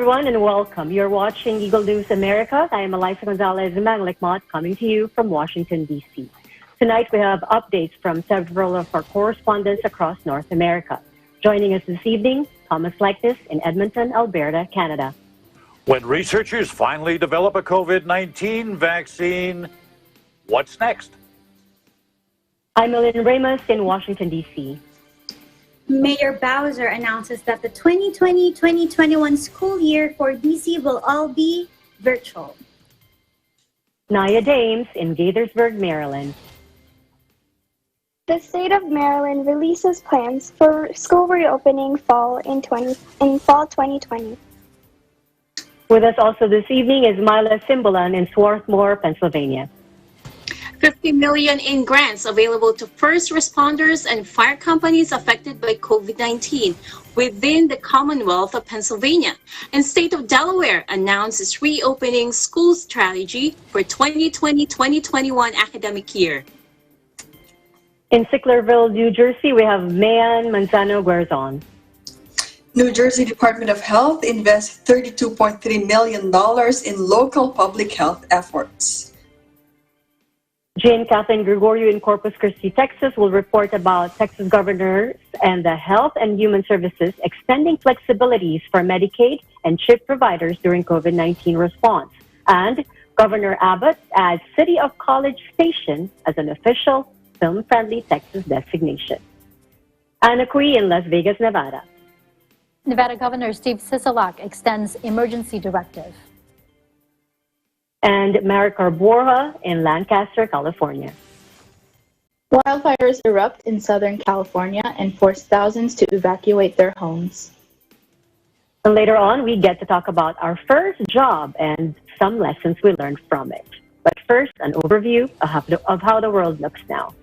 everyone, and welcome. You're watching Eagle News America. I am Eliza Gonzalez-Manglikmot coming to you from Washington, D.C. Tonight, we have updates from several of our correspondents across North America. Joining us this evening, Thomas Likeness in Edmonton, Alberta, Canada. When researchers finally develop a COVID-19 vaccine, what's next? I'm Ellen Ramos in Washington, D.C. Mayor Bowser announces that the 2020-2021 school year for BC will all be virtual. Naya Dames in Gaithersburg, Maryland. The state of Maryland releases plans for school reopening fall 2020. With us also this evening is Myla Simbulan in Swarthmore, Pennsylvania. 50 million in grants available to first responders and fire companies affected by COVID-19 within the Commonwealth of Pennsylvania. And State of Delaware announces reopening school strategy for 2020-2021 academic year. In Sicklerville, New Jersey, we have Mayan Manzano-Guerzon. New Jersey Department of Health invests $32.3 million in local public health efforts. Jane Kathleen Gregorio in Corpus Christi, Texas, will report about Texas governors and the Health and Human Services extending flexibilities for Medicaid and CHIP providers during COVID-19 response. And Governor Abbott adds City of College Station as an official film-friendly Texas designation. Anna Cui in Las Vegas, Nevada. Nevada Governor Steve Sisolak extends emergency directive. And Maricar Borja in Lancaster, California. Wildfires erupt in Southern California and force thousands to evacuate their homes. And later on, we get to talk about our first job and some lessons we learned from it. But first, an overview of how the world looks now.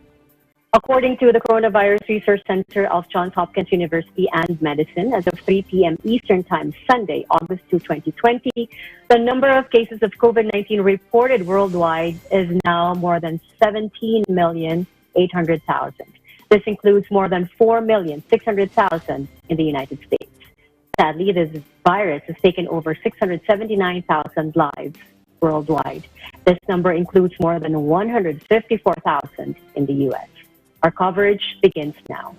According to the Coronavirus Research Center of Johns Hopkins University and Medicine, as of 3 p.m. Eastern Time, Sunday, August 2, 2020, the number of cases of COVID-19 reported worldwide is now more than 17,800,000. This includes more than 4,600,000 in the United States. Sadly, this virus has taken over 679,000 lives worldwide. This number includes more than 154,000 in the U.S. Our coverage begins now.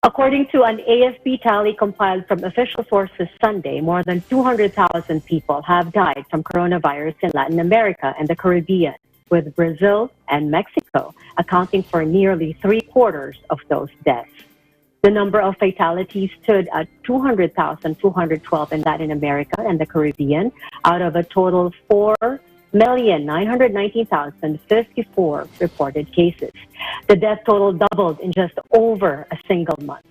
According to an AFP tally compiled from official sources Sunday, more than 200,000 people have died from coronavirus in Latin America and the Caribbean, with Brazil and Mexico accounting for nearly 3/4 of those deaths. The number of fatalities stood at 200,212 in Latin America and the Caribbean, out of a total of 4,919,054 reported cases. The death total doubled in just over a single month.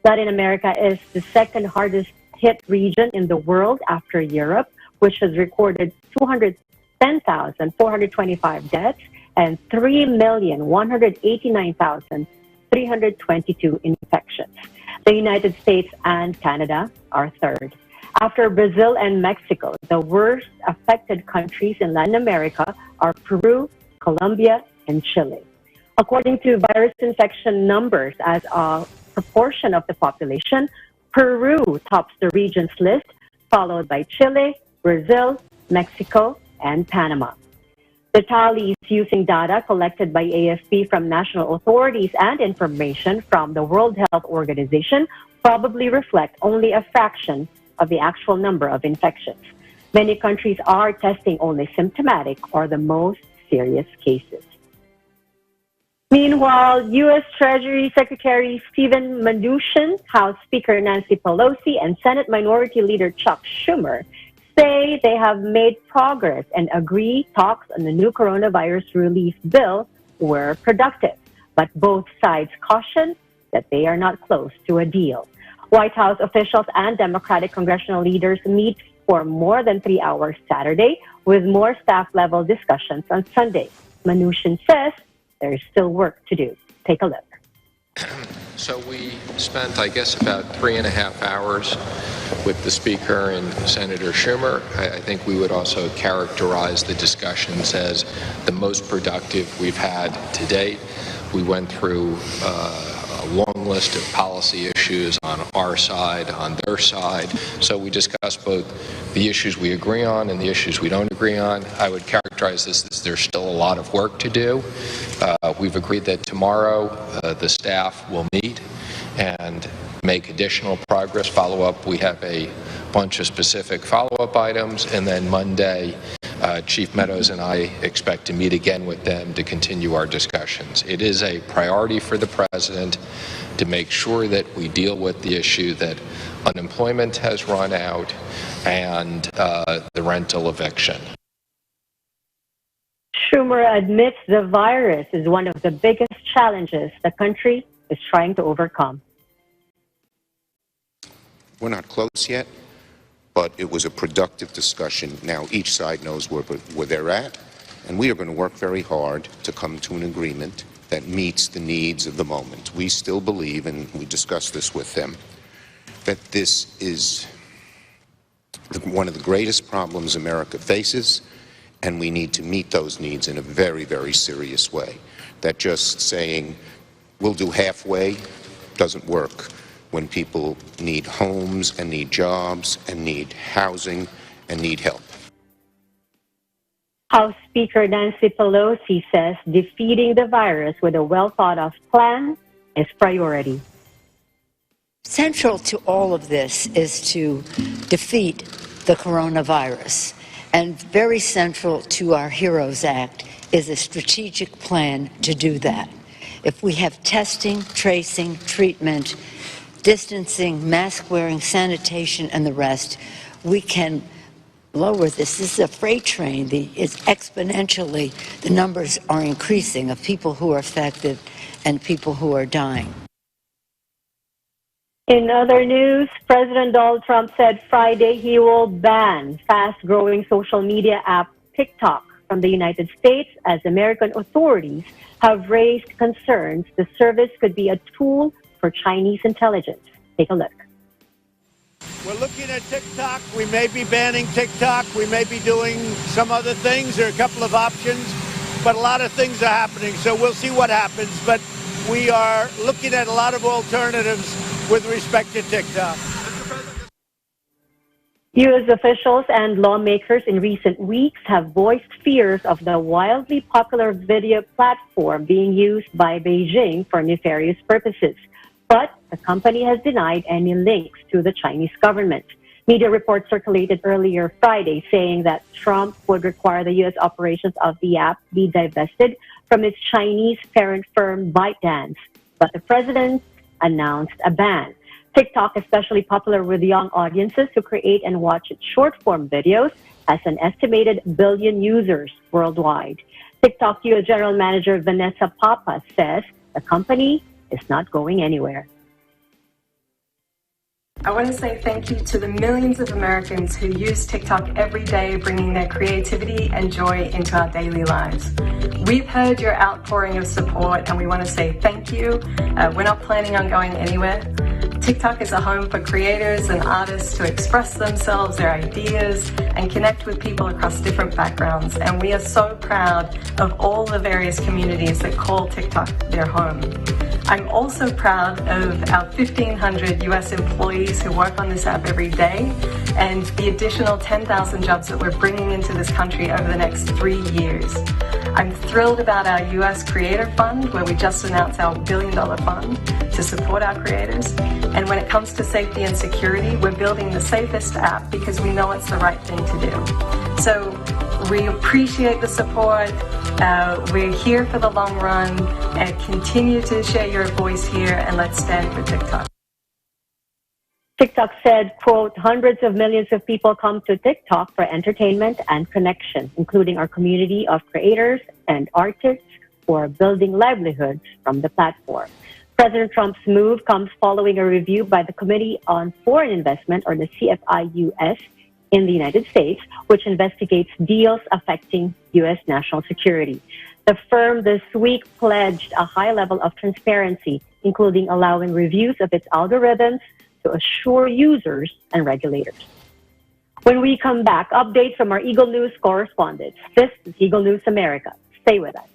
Latin America is the second hardest hit region in the world after Europe, which has recorded 210,425 deaths and 3,189,322 infections. The United States and Canada are third. After Brazil and Mexico, the worst affected countries in Latin America are Peru, Colombia, and Chile. According to virus infection numbers as a proportion of the population, Peru tops the region's list, followed by Chile, Brazil, Mexico, and Panama. The tallies using data collected by AFP from national authorities and information from the World Health Organization probably reflect only a fraction of the actual number of infections. Many countries are testing only symptomatic or the most serious cases. Meanwhile, U.S. Treasury Secretary Steven Mnuchin, House Speaker Nancy Pelosi, and Senate Minority Leader Chuck Schumer say they have made progress and agree talks on the new coronavirus relief bill were productive. But both sides caution that they are not close to a deal. White House officials and Democratic congressional leaders meet for more than 3 hours Saturday, with more staff-level discussions on Sunday. Mnuchin says there is still work to do. Take a look. So we spent, I guess, about 3.5 hours with the Speaker and Senator Schumer. I think we would also characterize the discussions as the most productive we've had to date. We went through a long list of policy issues issues on our side, on their side. So we discuss both the issues we agree on and the issues we don't agree on. I would characterize this as there's still a lot of work to do. We've agreed that tomorrow the staff will meet and make additional progress, follow up. We have a bunch of specific follow-up items, and then Monday, Chief Meadows and I expect to meet again with them to continue our discussions. It is a priority for the President to make sure that we deal with the issue that unemployment has run out and the rental eviction. Schumer admits the virus is one of the biggest challenges the country is trying to overcome. We're not close yet, but it was a productive discussion. Now each side knows where they're at, and we are going to work very hard to come to an agreement that meets the needs of the moment. We still believe, and we discussed this with them, that this is one of the greatest problems America faces, and we need to meet those needs in a very, very serious way. That just saying we'll do halfway doesn't work when people need homes and need jobs and need housing and need help. House Speaker Nancy Pelosi says defeating the virus with a well-thought-of plan is priority. Central to all of this is to defeat the coronavirus. And very central to our HEROES Act is a strategic plan to do that. If we have testing, tracing, treatment, distancing, mask wearing, sanitation, and the rest, we can lower this. This is a freight train. It's exponentially, the numbers are increasing of people who are affected and people who are dying. In other news, President Donald Trump said Friday he will ban fast-growing social media app TikTok from the United States as American authorities have raised concerns the service could be a tool for Chinese intelligence. Take a look. We're looking at TikTok. We may be banning TikTok. We may be doing some other things. There are a couple of options, but a lot of things are happening. So we'll see what happens. But we are looking at a lot of alternatives with respect to TikTok. U.S. officials and lawmakers in recent weeks have voiced fears of the wildly popular video platform being used by Beijing for nefarious purposes. But the company has denied any links to the Chinese government. Media reports circulated earlier Friday saying that Trump would require the U.S. operations of the app be divested from its Chinese parent firm ByteDance. But the president announced a ban. TikTok, especially popular with young audiences who create and watch short-form videos, has an estimated 1 billion users worldwide. TikTok U.S. General Manager Vanessa Papa says the company is not going anywhere. I want to say thank you to the millions of Americans who use TikTok every day, bringing their creativity and joy into our daily lives. We've heard your outpouring of support and we want to say thank you. We're not planning on going anywhere. TikTok is a home for creators and artists to express themselves, their ideas, and connect with people across different backgrounds. And we are so proud of all the various communities that call TikTok their home. I'm also proud of our 1,500 US employees who work on this app every day and the additional 10,000 jobs that we're bringing into this country over the next 3 years. I'm thrilled about our US Creator Fund, where we just announced our $1 billion fund to support our creators. And when it comes to safety and security, we're building the safest app because we know it's the right thing to do. So we appreciate the support. We're here for the long run, and continue to share your voice here, and let's stand for TikTok. TikTok said, quote, hundreds of millions of people come to TikTok for entertainment and connection, including our community of creators and artists who are building livelihoods from the platform. President Trump's move comes following a review by the Committee on Foreign Investment, or the CFI-US, in the United States, which investigates deals affecting U.S. national security. The firm this week pledged a high level of transparency, including allowing reviews of its algorithms to assure users and regulators. When we come back, updates from our Eagle News correspondents. This is Eagle News America. Stay with us.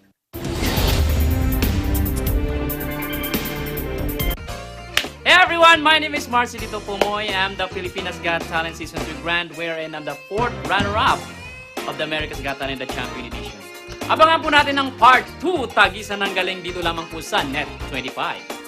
everyone, my name is MARCELITO POMOY. I'm the Filipinas Got Talent Season 2 Grand, wherein I'm the 4th runner-up of the America's Got Talent, the Champion Edition. Abangan po natin ang Part 2, tagisan ng galing dito lamang po sa Net 25.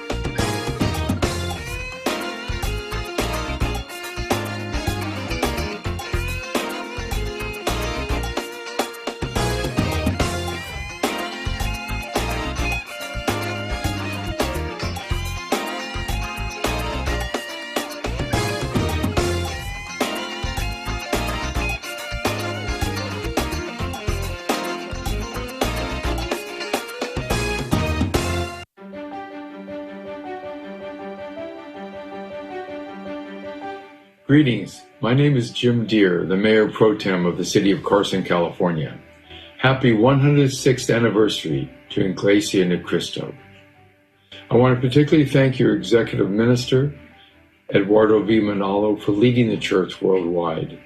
Greetings. My name is Jim Deere, the Mayor Pro Tem of the City of Carson, California. Happy 106th anniversary to Iglesia Ni Cristo. I want to particularly thank your Executive Minister, Eduardo V. Manalo, for leading the church worldwide.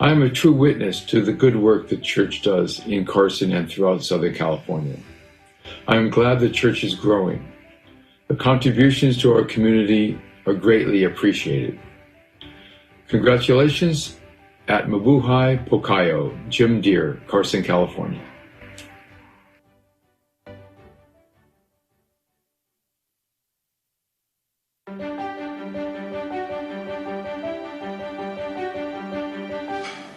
I am a true witness to the good work the church does in Carson and throughout Southern California. I am glad the church is growing. The contributions to our community are greatly appreciated. Congratulations at Mabuhay Pocayo, Jim Deere, Carson, California.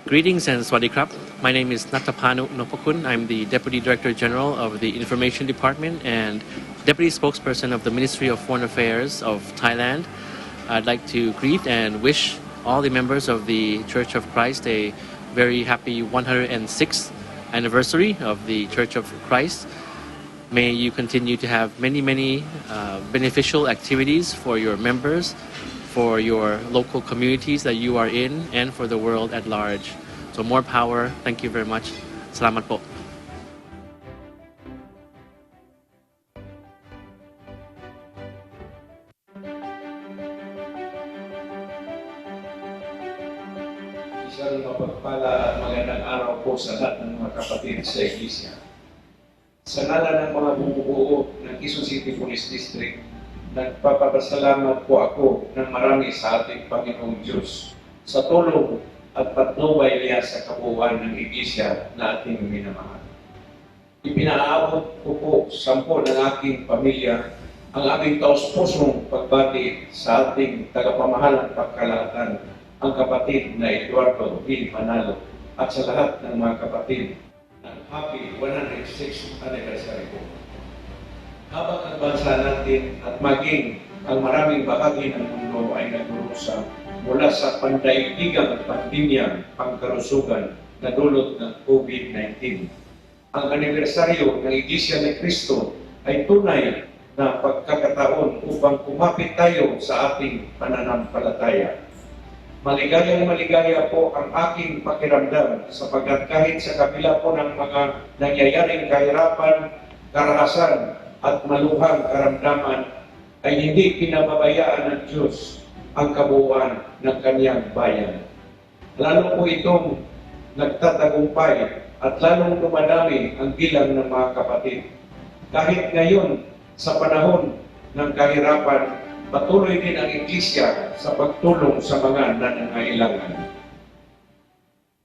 Greetings and Swadee Krap. My name is Natapanu Nopokun. I'm the Deputy Director General of the Information Department and Deputy Spokesperson of the Ministry of Foreign Affairs of Thailand. I'd like to greet and wish all the members of the Church of Christ a very happy 106th anniversary of the Church of Christ. May you continue to have many beneficial activities for your members, for your local communities that you are in, and for the world at large. So more power. Thank you very much. Salamat po. Isang mapagpala at magandang araw po sa lahat ng mga kapatid sa Iglesia. Sa ngalan ng mga bumubuo ng Quezon City Police District, nagpapasalamat po ako ng marami sa ating Panginoong Diyos sa tulong at patnubay niya sa kabuuan ng Iglesia na ating minamahal. Ipinaabot ko po sampo ng aking pamilya ang aming taos-pusong pagbati sa ating tagapamahalang pagkalahatan, ang kapatid na Eduardo V. Manalo, at sa lahat ng mga kapatid ng happy 106th anniversary po. Habang ang bansa natin at maging ang maraming bahagi ng mundo ay nagdurusa mula sa pandaigdigang pandemyang pangkalusugan na dulot ng COVID-19, ang anibersaryo ng Iglesia ni Cristo ay tunay na pagkakataon upang kumapit tayo sa ating pananampalataya. Maligayang-maligaya po ang aking pakiramdam sapagkat kahit sa kabila po ng mga nangyayaring kahirapan, karahasan at maluhang karamdaman ay hindi pinababayaan ng Diyos ang kabuuan ng Kanyang bayan. Lalo po itong nagtatagumpay at lalong dumadami ang bilang ng mga kapatid. Kahit ngayon sa panahon ng kahirapan, patuloy din ang Iglesia sa pagtulong sa mga nangangailangan.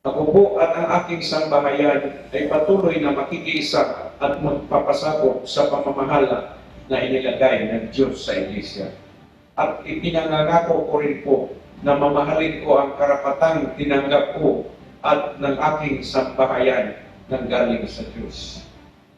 Ako po at ang aking sambahayan ay patuloy na makikiisa at magpapasakop sa pamamahala na inilagay ng Diyos sa Iglesia. At ipinangangako ko rin po na mamahalin ko ang karapatang tinanggap ko at ng aking sambahayan nang galing sa Diyos.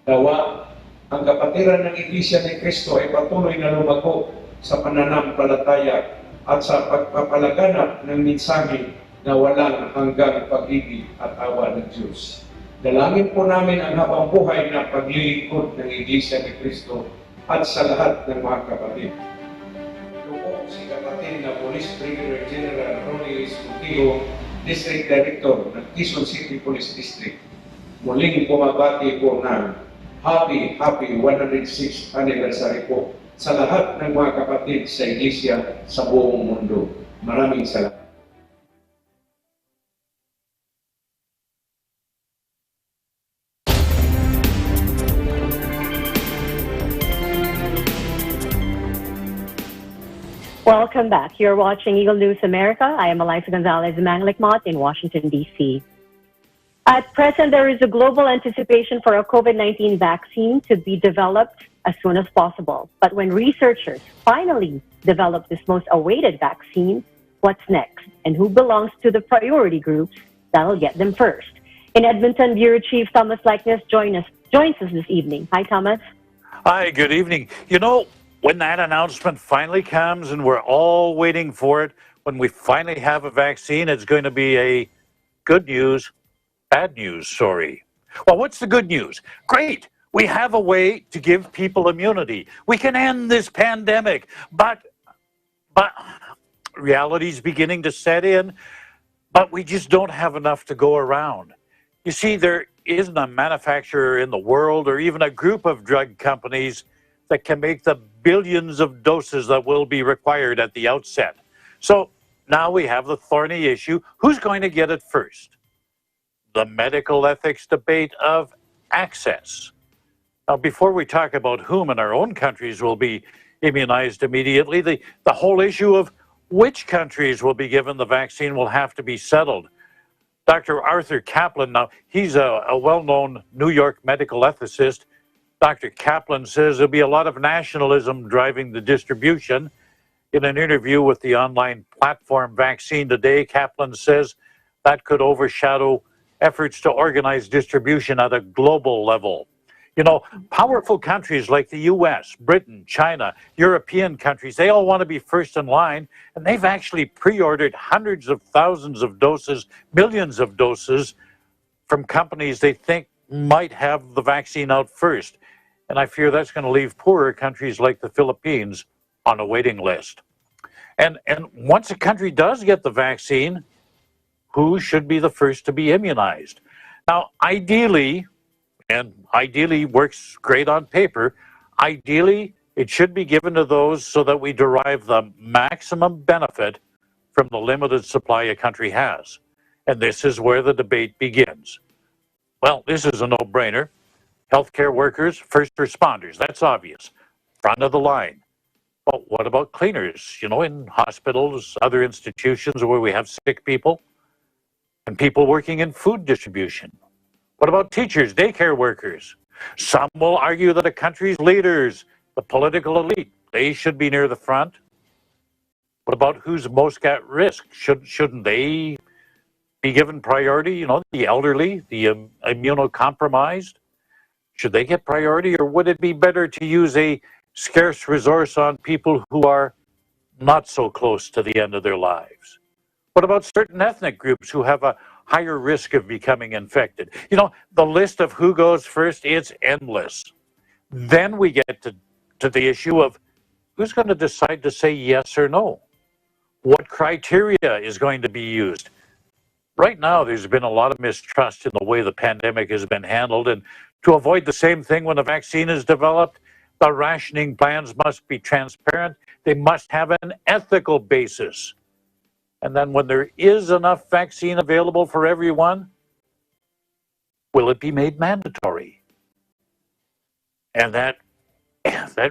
Dawa, ang kapatiran ng Iglesia ni Cristo ay patuloy na lumago sa pananampalataya at sa pagpapalaganap ng mensahe na walang hanggang pag-ibig at awa ng Diyos. Dalangin po namin ang habang buhay na paglilingkod ng Iglesia ni Cristo at sa lahat ng mga kapatid. Ito po si kapatid na Police Brigadier General RONNIE MONTEJO, District Director ng Quezon City Police District. Muling bumabati po ng happy 106th anniversary po sa lahat ng mga kapatid sa Iglesia sa buong mundo. Maraming salamat. Welcome back. You're watching Eagle News America. I am Eliza Gonzalez Manglikmot in Washington, D.C. At present, there is a global anticipation for a COVID-19 vaccine to be developed as soon as possible. But when researchers finally develop this most awaited vaccine, what's next? And who belongs to the priority groups that'll get them first? In Edmonton, Bureau Chief Thomas Likeness joins us this evening. Hi, Thomas. Hi, good evening. You know, when that announcement finally comes and we're all waiting for it, when we finally have a vaccine, it's going to be a good news, bad news story. Well, what's the good news? Great. We have a way to give people immunity. We can end this pandemic, but reality's beginning to set in, but we just don't have enough to go around. You see, there isn't a manufacturer in the world or even a group of drug companies that can make the billions of doses that will be required at the outset. So now we have the thorny issue. Who's going to get it first? The medical ethics debate of access. Now, before we talk about whom in our own countries will be immunized immediately, the whole issue of which countries will be given the vaccine will have to be settled. Dr. Arthur Kaplan, now he's a well-known New York medical ethicist. Dr. Kaplan says there'll be a lot of nationalism driving the distribution. In an interview with the online platform Vaccine Today, Kaplan says that could overshadow efforts to organize distribution at a global level. You know, powerful countries like the US, Britain, China, European countries, they all want to be first in line, and they've actually pre-ordered hundreds of thousands of doses, millions of doses from companies they think might have the vaccine out first. And I fear that's going to leave poorer countries like the Philippines on a waiting list. And once a country does get the vaccine, who should be the first to be immunized? Now, ideally, and ideally works great on paper, ideally it should be given to those so that we derive the maximum benefit from the limited supply a country has. And this is where the debate begins. Well, this is a no-brainer. Healthcare workers, first responders, that's obvious, front of the line. But what about cleaners, you know, in hospitals, other institutions where we have sick people, and people working in food distribution? What about teachers, daycare workers? Some will argue that a country's leaders, the political elite, they should be near the front. What about who's most at risk? Shouldn't they be given priority? You know, the elderly, the immunocompromised? Should they get priority, or would it be better to use a scarce resource on people who are not so close to the end of their lives? What about certain ethnic groups who have a higher risk of becoming infected? You know, the list of who goes first, it's endless. Then we get to the issue of who's going to decide to say yes or no? What criteria is going to be used? Right now, there's been a lot of mistrust in the way the pandemic has been handled, and to avoid the same thing when a vaccine is developed, the rationing plans must be transparent. They must have an ethical basis. And then when there is enough vaccine available for everyone, will it be made mandatory? And that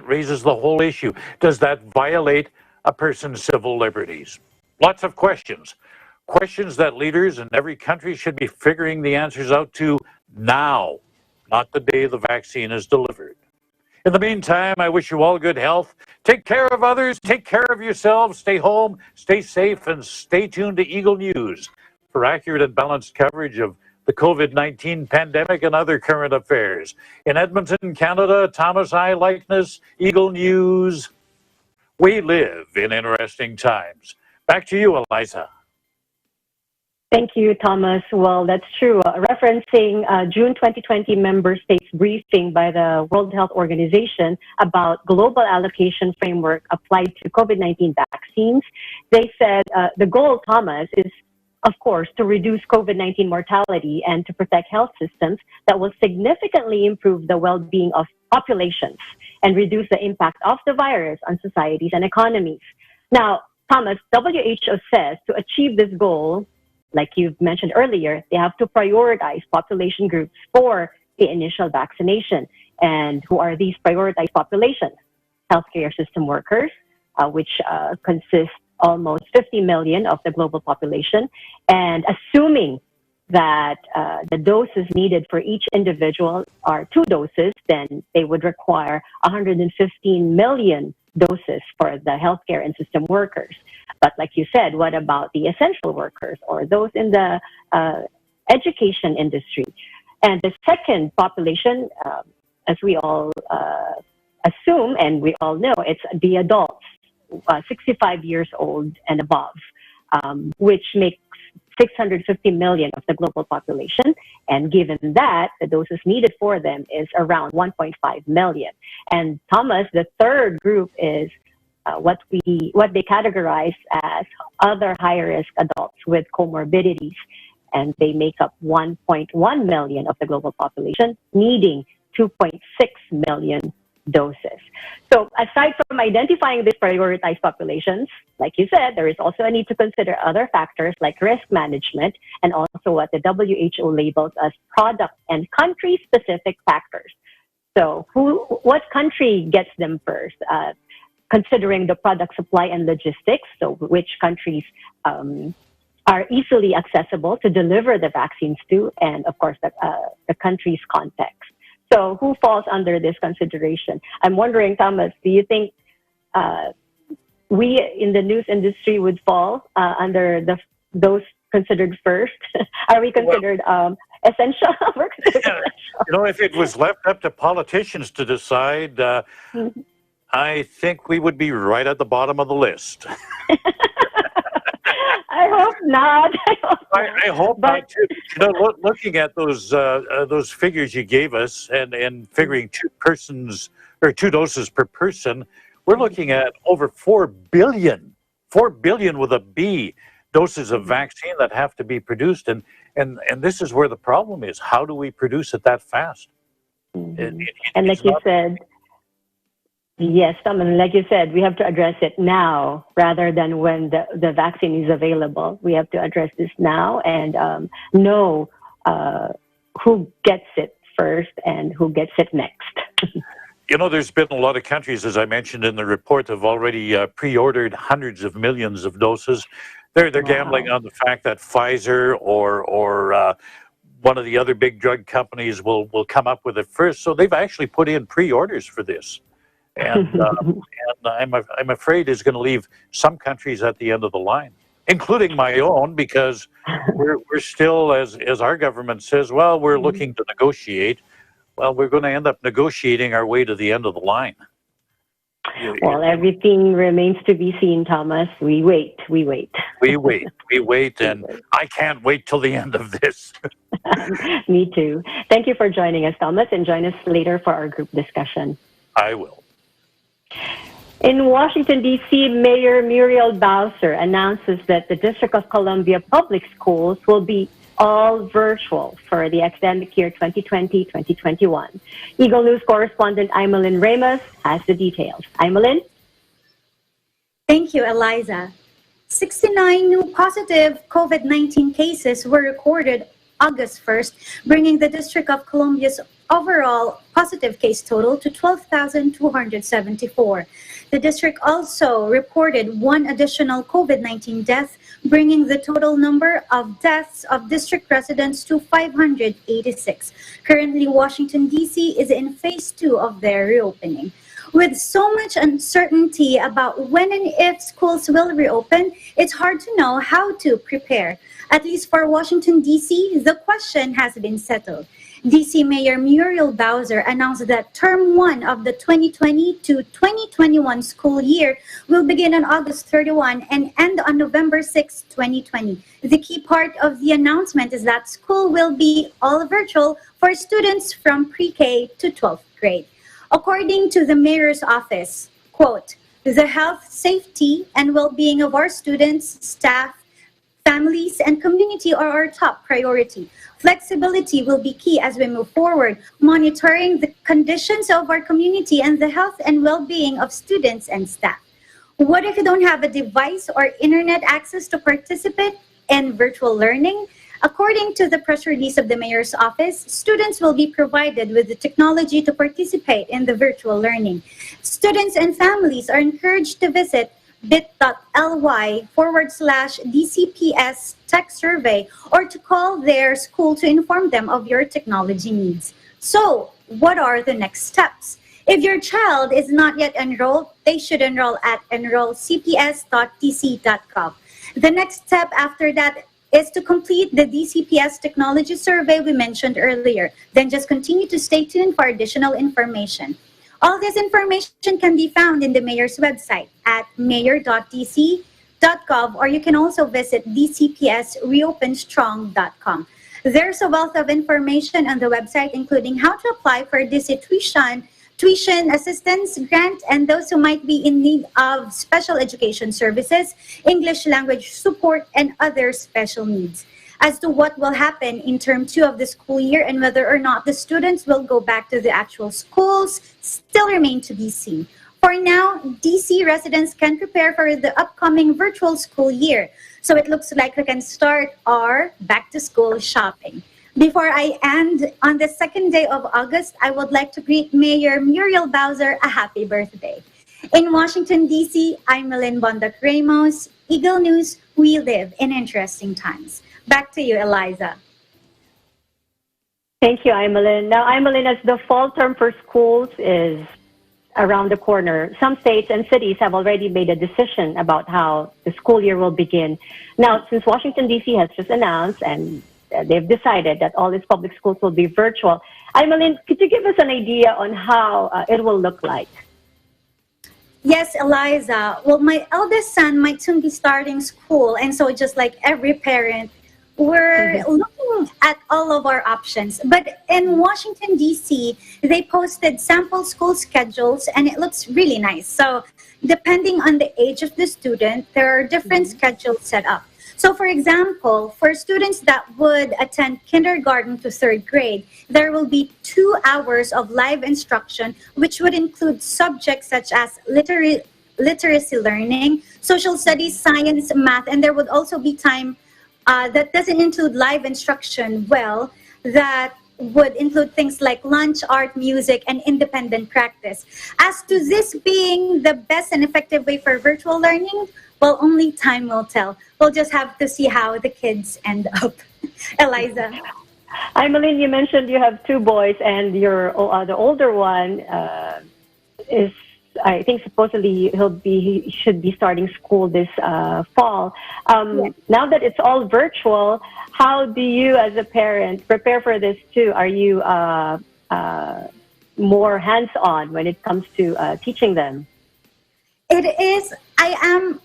raises the whole issue. Does that violate a person's civil liberties? Lots of questions. Questions that leaders in every country should be figuring the answers out to now, not the day the vaccine is delivered. In the meantime, I wish you all good health. Take care of others, take care of yourselves, stay home, stay safe, and stay tuned to Eagle News for accurate and balanced coverage of the COVID-19 pandemic and other current affairs. In Edmonton, Canada, Thomas I. Likeness, Eagle News. We live in interesting times. Back to you, Eliza. Thank you, Thomas. Well, that's true. Referencing June 2020 member states briefing by the World Health Organization about global allocation framework applied to COVID-19 vaccines, they said the goal, Thomas, is, of course, to reduce COVID-19 mortality and to protect health systems that will significantly improve the well-being of populations and reduce the impact of the virus on societies and economies. Now, Thomas, WHO says to achieve this goal, like you've mentioned earlier, they have to prioritize population groups for the initial vaccination. And who are these prioritized populations? Healthcare system workers, which consists almost 50 million of the global population. And assuming that the doses needed for each individual are 2 doses, then they would require 115 million doses for the healthcare and system workers. But like you said, what about the essential workers or those in the education industry? And the second population, as we all assume and we all know, it's the adults, 65 years old and above, which makes 650 million of the global population. And given that, the doses needed for them is around 1.5 million. And Thomas, the third group is what they categorize as other high-risk adults with comorbidities. And they make up 1.1 million of the global population, needing 2.6 million doses. So aside from identifying these prioritized populations, like you said, there is also a need to consider other factors like risk management and also what the WHO labels as product and country-specific factors. So what country gets them first? Considering the product supply and logistics, so which countries are easily accessible to deliver the vaccines to, and of course the country's context. So who falls under this consideration? I'm wondering, Thomas, do you think we in the news industry would fall under those considered first? Are we considered essential? We're considered essential. You know, if it was left up to politicians to decide, I think we would be right at the bottom of the list. I hope not. I hope not too. You know, looking at those figures you gave us, and figuring 2 doses per person, we're looking at over 4 billion with a B doses of vaccine that have to be produced, and this is where the problem is. How do we produce it that fast? And like you said. Yes, like you said, we have to address it now rather than when the vaccine is available. We have to address this now and know who gets it first and who gets it next. You know, there's been a lot of countries, as I mentioned in the report, have already pre-ordered hundreds of millions of doses. They're gambling on the fact that Pfizer or one of the other big drug companies will come up with it first. So they've actually put in pre-orders for this. And I'm afraid is going to leave some countries at the end of the line, including my own, because we're still, as our government says, well, we're looking to negotiate. Well, we're going to end up negotiating our way to the end of the line. Well, everything remains to be seen, Thomas. We wait. We wait, and I can't wait till the end of this. Me too. Thank you for joining us, Thomas, and join us later for our group discussion. I will. In Washington, D.C., Mayor Muriel Bowser announces that the District of Columbia Public Schools will be all virtual for the academic year 2020-2021. Eagle News correspondent Imelin Ramos has the details. Imelin? Thank you, Eliza. 69 new positive COVID-19 cases were recorded August 1st, bringing the District of Columbia's overall positive case total to 12,274. The district also reported 1 additional COVID-19 death, bringing the total number of deaths of district residents to 586. Currently, Washington, D.C. is in phase 2 of their reopening. With so much uncertainty about when and if schools will reopen, it's hard to know how to prepare. At least for Washington, D.C., the question has been settled. D.C. Mayor Muriel Bowser announced that Term 1 of the 2020 to 2021 school year will begin on August 31 and end on November 6, 2020. The key part of the announcement is that school will be all virtual for students from pre-K to 12th grade. According to the mayor's office, quote, "The health, safety, and well-being of our students, staff, families, and community are our top priority. Flexibility will be key as we move forward, monitoring the conditions of our community and the health and well-being of students and staff. What if you don't have a device or internet access to participate in virtual learning? According to the press release of the mayor's office, students will be provided with the technology to participate in the virtual learning. Students and families are encouraged to visit bit.ly/DCPS Tech Survey or to call their school to inform them of your technology needs. So, what are the next steps? If your child is not yet enrolled, they should enroll at enrollcps.dc.gov. The next step after that is to complete the DCPS technology survey we mentioned earlier. Then just continue to stay tuned for additional information. All this information can be found in the mayor's website at mayor.dc.gov, or you can also visit dcpsreopenstrong.com. There's a wealth of information on the website, including how to apply for DC tuition assistance grant, and those who might be in need of special education services, English language support, and other special needs. As to what will happen in term 2 of the school year and whether or not the students will go back to the actual schools still remain to be seen. For now, DC residents can prepare for the upcoming virtual school year. So it looks like we can start our back-to-school shopping. Before I end, on the second day of August, I would like to greet Mayor Muriel Bowser a happy birthday. In Washington, D.C., I'm Melin Bondac-Ramos. Eagle News, we live in interesting times. Back to you, Eliza. Thank you, Imelin. Now, Imelin, as the fall term for schools is around the corner, some states and cities have already made a decision about how the school year will begin. Now, since Washington, D.C. has just announced and they've decided that all its public schools will be virtual, Imelin, could you give us an idea on how it will look like? Yes, Eliza. Well, my eldest son might soon be starting school, and so just like every parent, we're looking at all of our options. But in Washington, D.C., they posted sample school schedules, and it looks really nice. So depending on the age of the student, there are different schedules set up. So for example, for students that would attend kindergarten to 3rd grade, there will be 2 hours of live instruction, which would include subjects such as literacy learning, social studies, science, math, and there would also be time that doesn't include live instruction, well, that would include things like lunch, art, music, and independent practice. As to this being the best and effective way for virtual learning, well, only time will tell. We'll just have to see how the kids end up. Eliza. Imelin, you mentioned you have 2 boys, and your the older one is, I think, supposedly he should be starting school this fall. Yes. Now that it's all virtual, how do you, as a parent, prepare for this too? Are you more hands-on when it comes to teaching them? It is. I am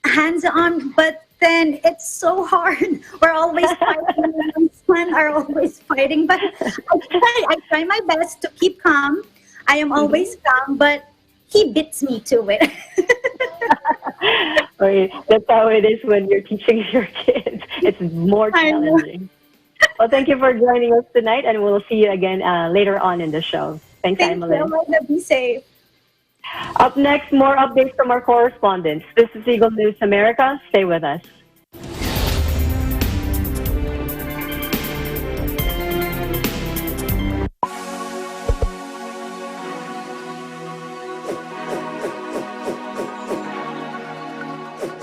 hands-on, but then it's so hard. We're always fighting. My son are always fighting, but I try my best to keep calm. I am always calm, but he beats me to it. Okay, that's how it is when you're teaching your kids. It's more challenging. Well, thank you for joining us tonight, and we'll see you again later on in the show. Thanks, Imelin. Thank you. Be safe. Up next, more updates from our correspondents. This is Eagle News America. Stay with us.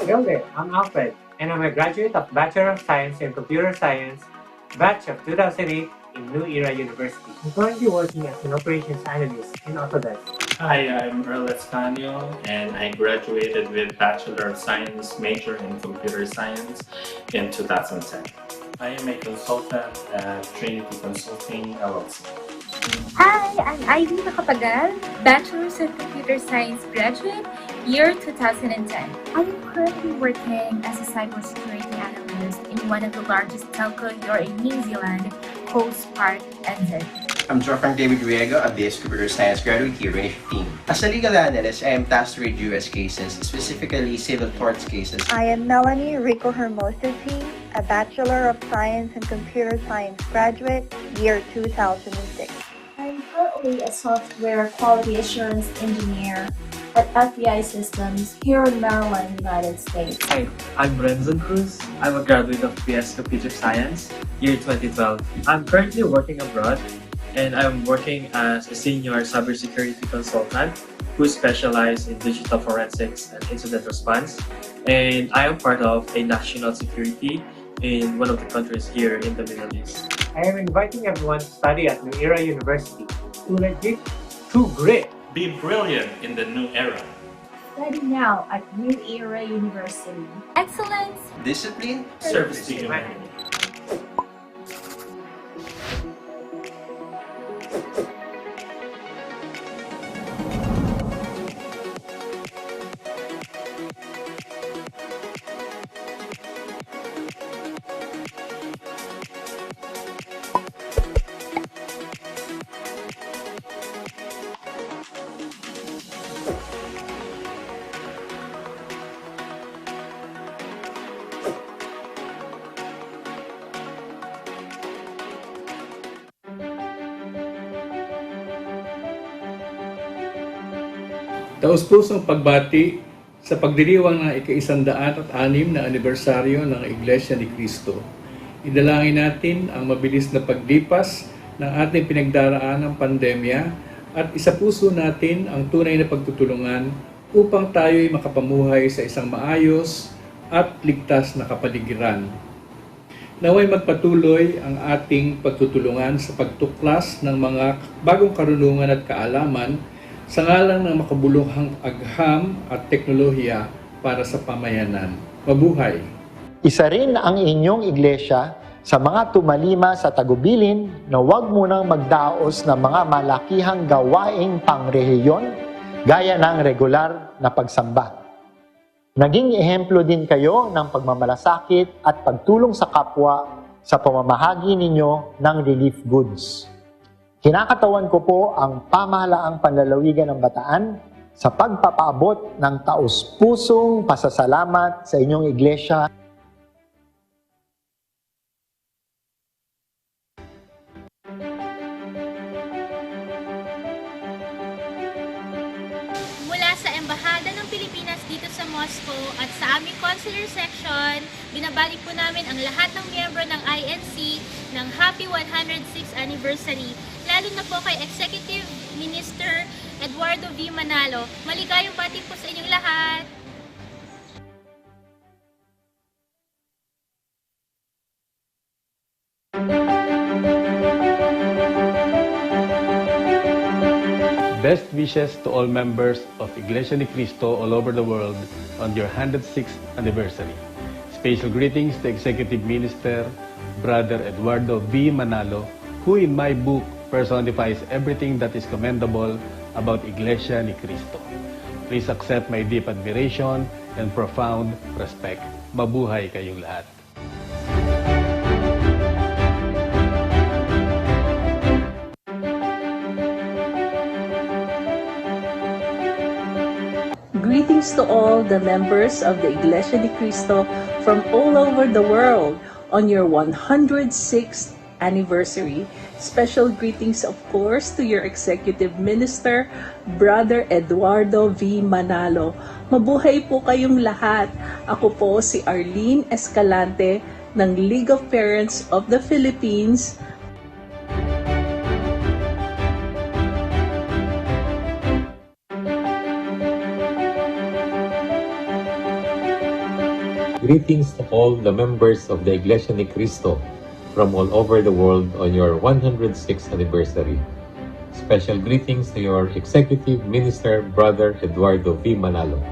Hello there, I'm Alfred, and I'm a graduate of Bachelor of Science in Computer Science, batch of 2008 in New Era University. I'm currently working as an operations analyst in Autodesk. Hi, I'm Earl Escanio, and I graduated with Bachelor of Science major in Computer Science in 2010. I am a consultant at Trinity Consulting, LLC. Hi, I'm Ivy Macapagal, Bachelor's in Computer Science graduate, year 2010. I am currently working as a cybersecurity analyst in one of the largest telco here in New Zealand, Coast Park, NZ. I'm Frank David Riego, a BS Computer Science graduate here in 2015. As a legal analyst, I am tasked to read US cases, specifically civil torts cases. I am Melanie Rico Hermosity, a Bachelor of Science in Computer Science graduate, year 2006. I'm currently a software quality assurance engineer at FBI Systems here in Maryland, United States. Hi, I'm Renzo Cruz. I'm a graduate of BS Computer Science, year 2012. I'm currently working abroad, and I'm working as a senior cybersecurity consultant who specializes in digital forensics and incident response. And I am part of a national security in one of the countries here in the Middle East. I am inviting everyone to study at New Era University. To legit, to grit. Be brilliant in the new era. Study now at New Era University. Excellence, Discipline, Service to humanity. Taus-pusong pagbati sa pagdiriwang ng ika-106 na anibersaryo ng Iglesia ni Cristo. Idalangin natin ang mabilis na paglipas ng ating pinagdaraan ng pandemya at isapuso natin ang tunay na pagtutulungan upang tayo'y makapamuhay sa isang maayos at ligtas na kapaligiran. Naway magpatuloy ang ating pagtutulungan sa pagtuklas ng mga bagong karunungan at kaalaman sa ngalan ng makabuluhang agham at teknolohiya para sa pamayanan. Mabuhay! Isa rin ang inyong iglesia sa mga tumalima sa tagubilin na huwag munang magdaos ng mga malakihang gawaing pangrehiyon gaya ng regular na pagsamba. Naging ehemplo din kayo ng pagmamalasakit at pagtulong sa kapwa sa pamamahagi ninyo ng relief goods. Kinakatawan ko po ang pamahalaang panlalawigan ng Bataan sa pagpapaabot ng taus-pusong pasasalamat sa inyong iglesia. Mula sa Embahada ng Pilipinas dito sa Moscow at sa aming consular section, binabalik po namin ang lahat ng miyembro ng INC ng Happy 106th Anniversary. Lalo na po kay Executive Minister Eduardo V. Manalo. Maligayang bati po sa inyong lahat! Best wishes to all members of Iglesia ni Cristo all over the world on your 106th anniversary. Special greetings to Executive Minister Brother Eduardo V. Manalo, who in my book personifies everything that is commendable about Iglesia ni Cristo. Please accept my deep admiration and profound respect. Mabuhay kayong lahat. Greetings to all the members of the Iglesia ni Cristo from all over the world on your 106th anniversary. Special greetings, of course, to your Executive Minister, Brother Eduardo V. Manalo. Mabuhay po kayong lahat. Ako po si Arlene Escalante ng League of Parents of the Philippines. Greetings to all the members of the Iglesia ni Cristo from all over the world on your 106th anniversary. Special greetings to your Executive Minister, Brother Eduardo V. Manalo.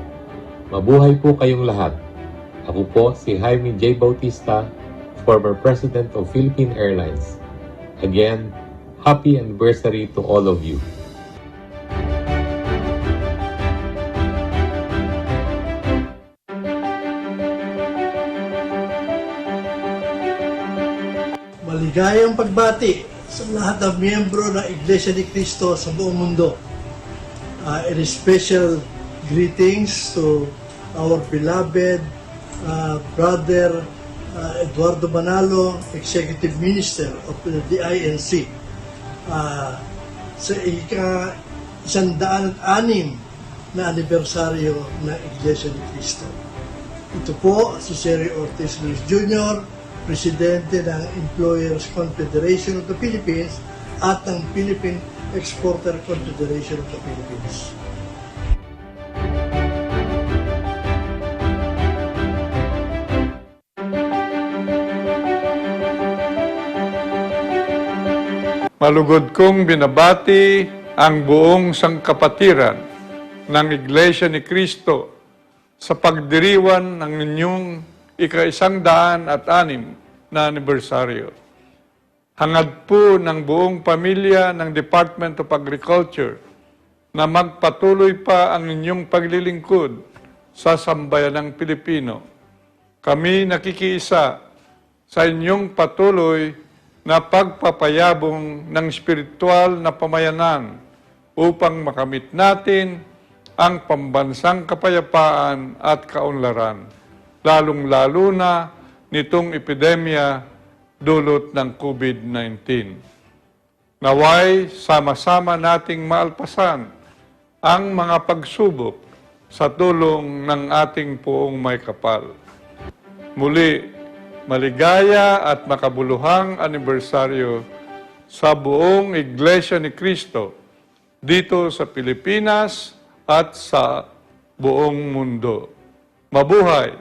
Mabuhay po kayong lahat. Ako po si Jaime J. Bautista, former President of Philippine Airlines. Again, happy anniversary to all of you. Maligayang pagbati sa lahat ng miyembro ng Iglesia ni Cristo sa buong mundo. And special greetings to our beloved Brother Eduardo Manalo, Executive Minister of the INC. Sa ika-106 na anibersaryo ng Iglesia ni Cristo. Ito po si Sherry Ortiz Luis Jr., Presidente ng Employers Confederation of the Philippines at ng Philippine Exporter Confederation of the Philippines. Malugod kong binabati ang buong sangkapatiran ng Iglesia ni Cristo sa pagdiriwan ng inyong ika-106 na anibersaryo. Hangad po ng buong pamilya ng Department of Agriculture na magpatuloy pa ang inyong paglilingkod sa sambayanang Pilipino. Kami nakikiisa sa inyong patuloy na pagpapayabong ng spiritual na pamayanan upang makamit natin ang pambansang kapayapaan at kaunlaran, lalong-lalo na nitong epidemya dulot ng COVID-19. Naway sama-sama nating maalpasan ang mga pagsubok sa tulong ng ating Poong May Kapal. Muli, maligaya at makabuluhang anibersaryo sa buong Iglesia ni Cristo dito sa Pilipinas at sa buong mundo. Mabuhay!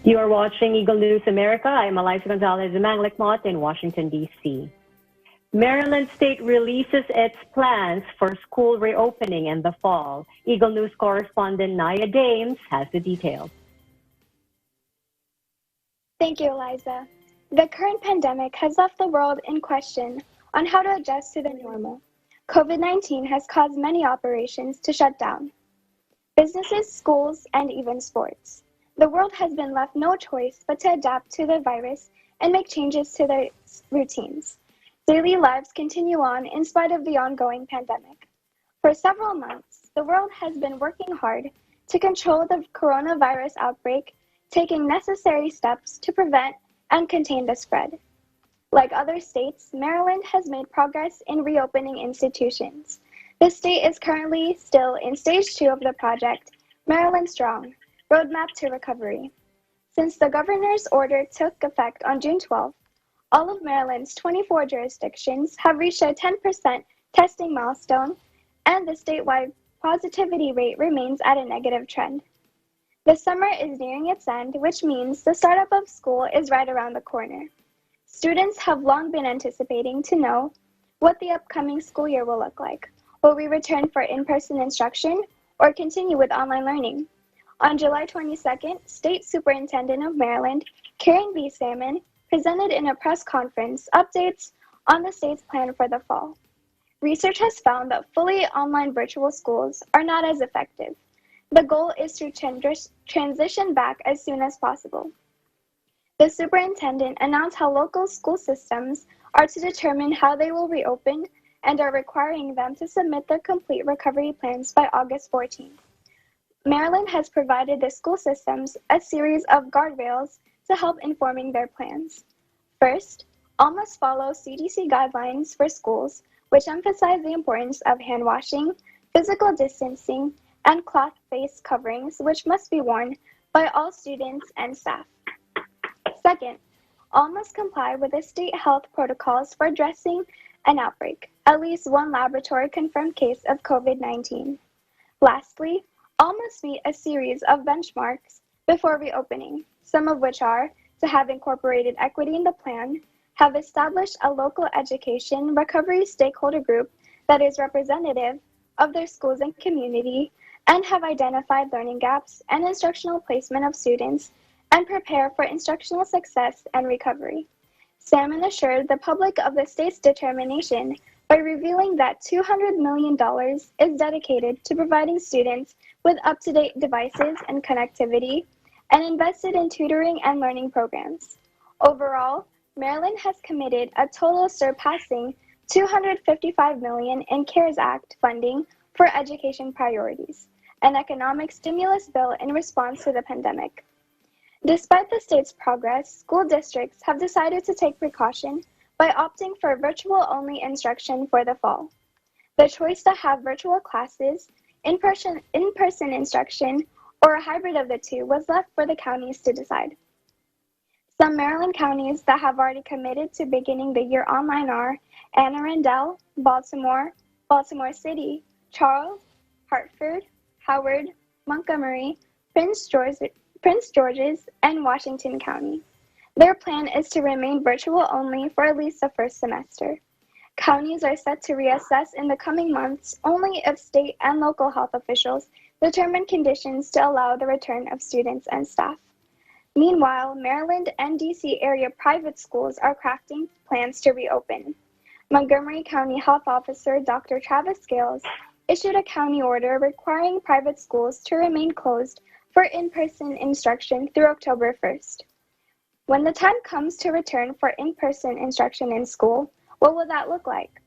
You are watching Eagle News America. I'm Eliza Gonzalez-Manglikmot in Washington, D.C. Maryland State releases its plans for school reopening in the fall. Eagle News correspondent Naya Dames has the details. Thank you, Eliza. The current pandemic has left the world in question on how to adjust to the normal. COVID-19 has caused many operations to shut down. Businesses, schools, and even sports. The world has been left no choice but to adapt to the virus and make changes to their routines. Daily lives continue on in spite of the ongoing pandemic. For several months, the world has been working hard to control the coronavirus outbreak, taking necessary steps to prevent and contain the spread. Like other states, Maryland has made progress in reopening institutions. The state is currently still in stage 2 of the project, Maryland Strong, Roadmap to Recovery. Since the governor's order took effect on June 12, all of Maryland's 24 jurisdictions have reached a 10% testing milestone, and the statewide positivity rate remains at a negative trend. The summer is nearing its end, which means the startup of school is right around the corner. Students have long been anticipating to know what the upcoming school year will look like. Will we return for in-person instruction or continue with online learning? On July 22nd, State Superintendent of Maryland, Karen B. Salmon, presented in a press conference updates on the state's plan for the fall. Research has found that fully online virtual schools are not as effective. The goal is to transition back as soon as possible. The superintendent announced how local school systems are to determine how they will reopen and are requiring them to submit their complete recovery plans by August 14th. Maryland has provided the school systems a series of guardrails to help informing their plans. First, all must follow CDC guidelines for schools, which emphasize the importance of hand washing, physical distancing, and cloth face coverings, which must be worn by all students and staff. Second, all must comply with the state health protocols for addressing an outbreak, at least one laboratory-confirmed case of COVID-19. Lastly, all must meet a series of benchmarks before reopening, some of which are to have incorporated equity in the plan, have established a local education recovery stakeholder group that is representative of their schools and community, and have identified learning gaps and instructional placement of students, and prepare for instructional success and recovery. Salmon assured the public of the state's determination by revealing that $200 million is dedicated to providing students with up-to-date devices and connectivity, and invested in tutoring and learning programs. Overall, Maryland has committed a total surpassing $255 million in CARES Act funding for education priorities, an economic stimulus bill in response to the pandemic. Despite the state's progress, school districts have decided to take precaution by opting for virtual-only instruction for the fall. The choice to have virtual classes, in-person instruction, or a hybrid of the two was left for the counties to decide. Some Maryland counties that have already committed to beginning the year online are Anne Arundel, Baltimore, Baltimore City, Charles, Hartford, Howard, Montgomery, Prince George's, and Washington County. Their plan is to remain virtual only for at least the first semester. Counties are set to reassess in the coming months only if state and local health officials determine conditions to allow the return of students and staff. Meanwhile, Maryland and DC area private schools are crafting plans to reopen. Montgomery County Health Officer Dr. Travis Scales issued a county order requiring private schools to remain closed for in-person instruction through October 1st. When the time comes to return for in-person instruction in school, what will that look like?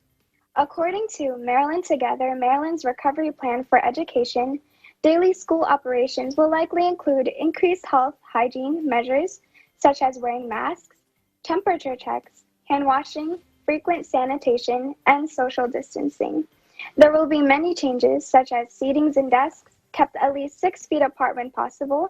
According to Maryland Together, Maryland's recovery plan for education, daily school operations will likely include increased health hygiene measures such as wearing masks, temperature checks, hand washing, frequent sanitation, and social distancing. There will be many changes such as seatings and desks kept at least 6 feet apart when possible,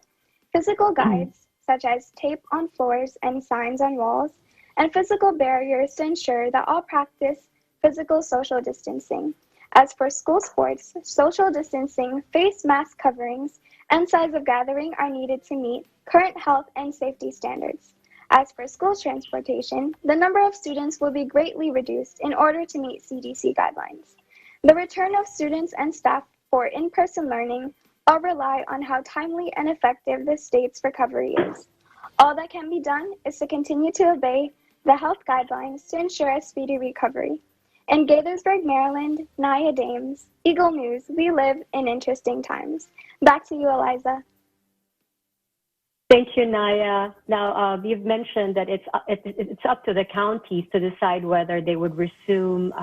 physical guides such as tape on floors and signs on walls, and physical barriers to ensure that all practice physical social distancing. As for school sports, social distancing, face mask coverings, and size of gathering are needed to meet current health and safety standards. As for school transportation, the number of students will be greatly reduced in order to meet CDC guidelines. The return of students and staff for in-person learning all rely on how timely and effective the state's recovery is. All that can be done is to continue to obey the health guidelines to ensure a speedy recovery. In Gaithersburg, Maryland, Naya Dames, Eagle News, we live in interesting times. Back to you, Eliza. Thank you, Naya. Now, you've mentioned that it's up to the counties to decide whether they would resume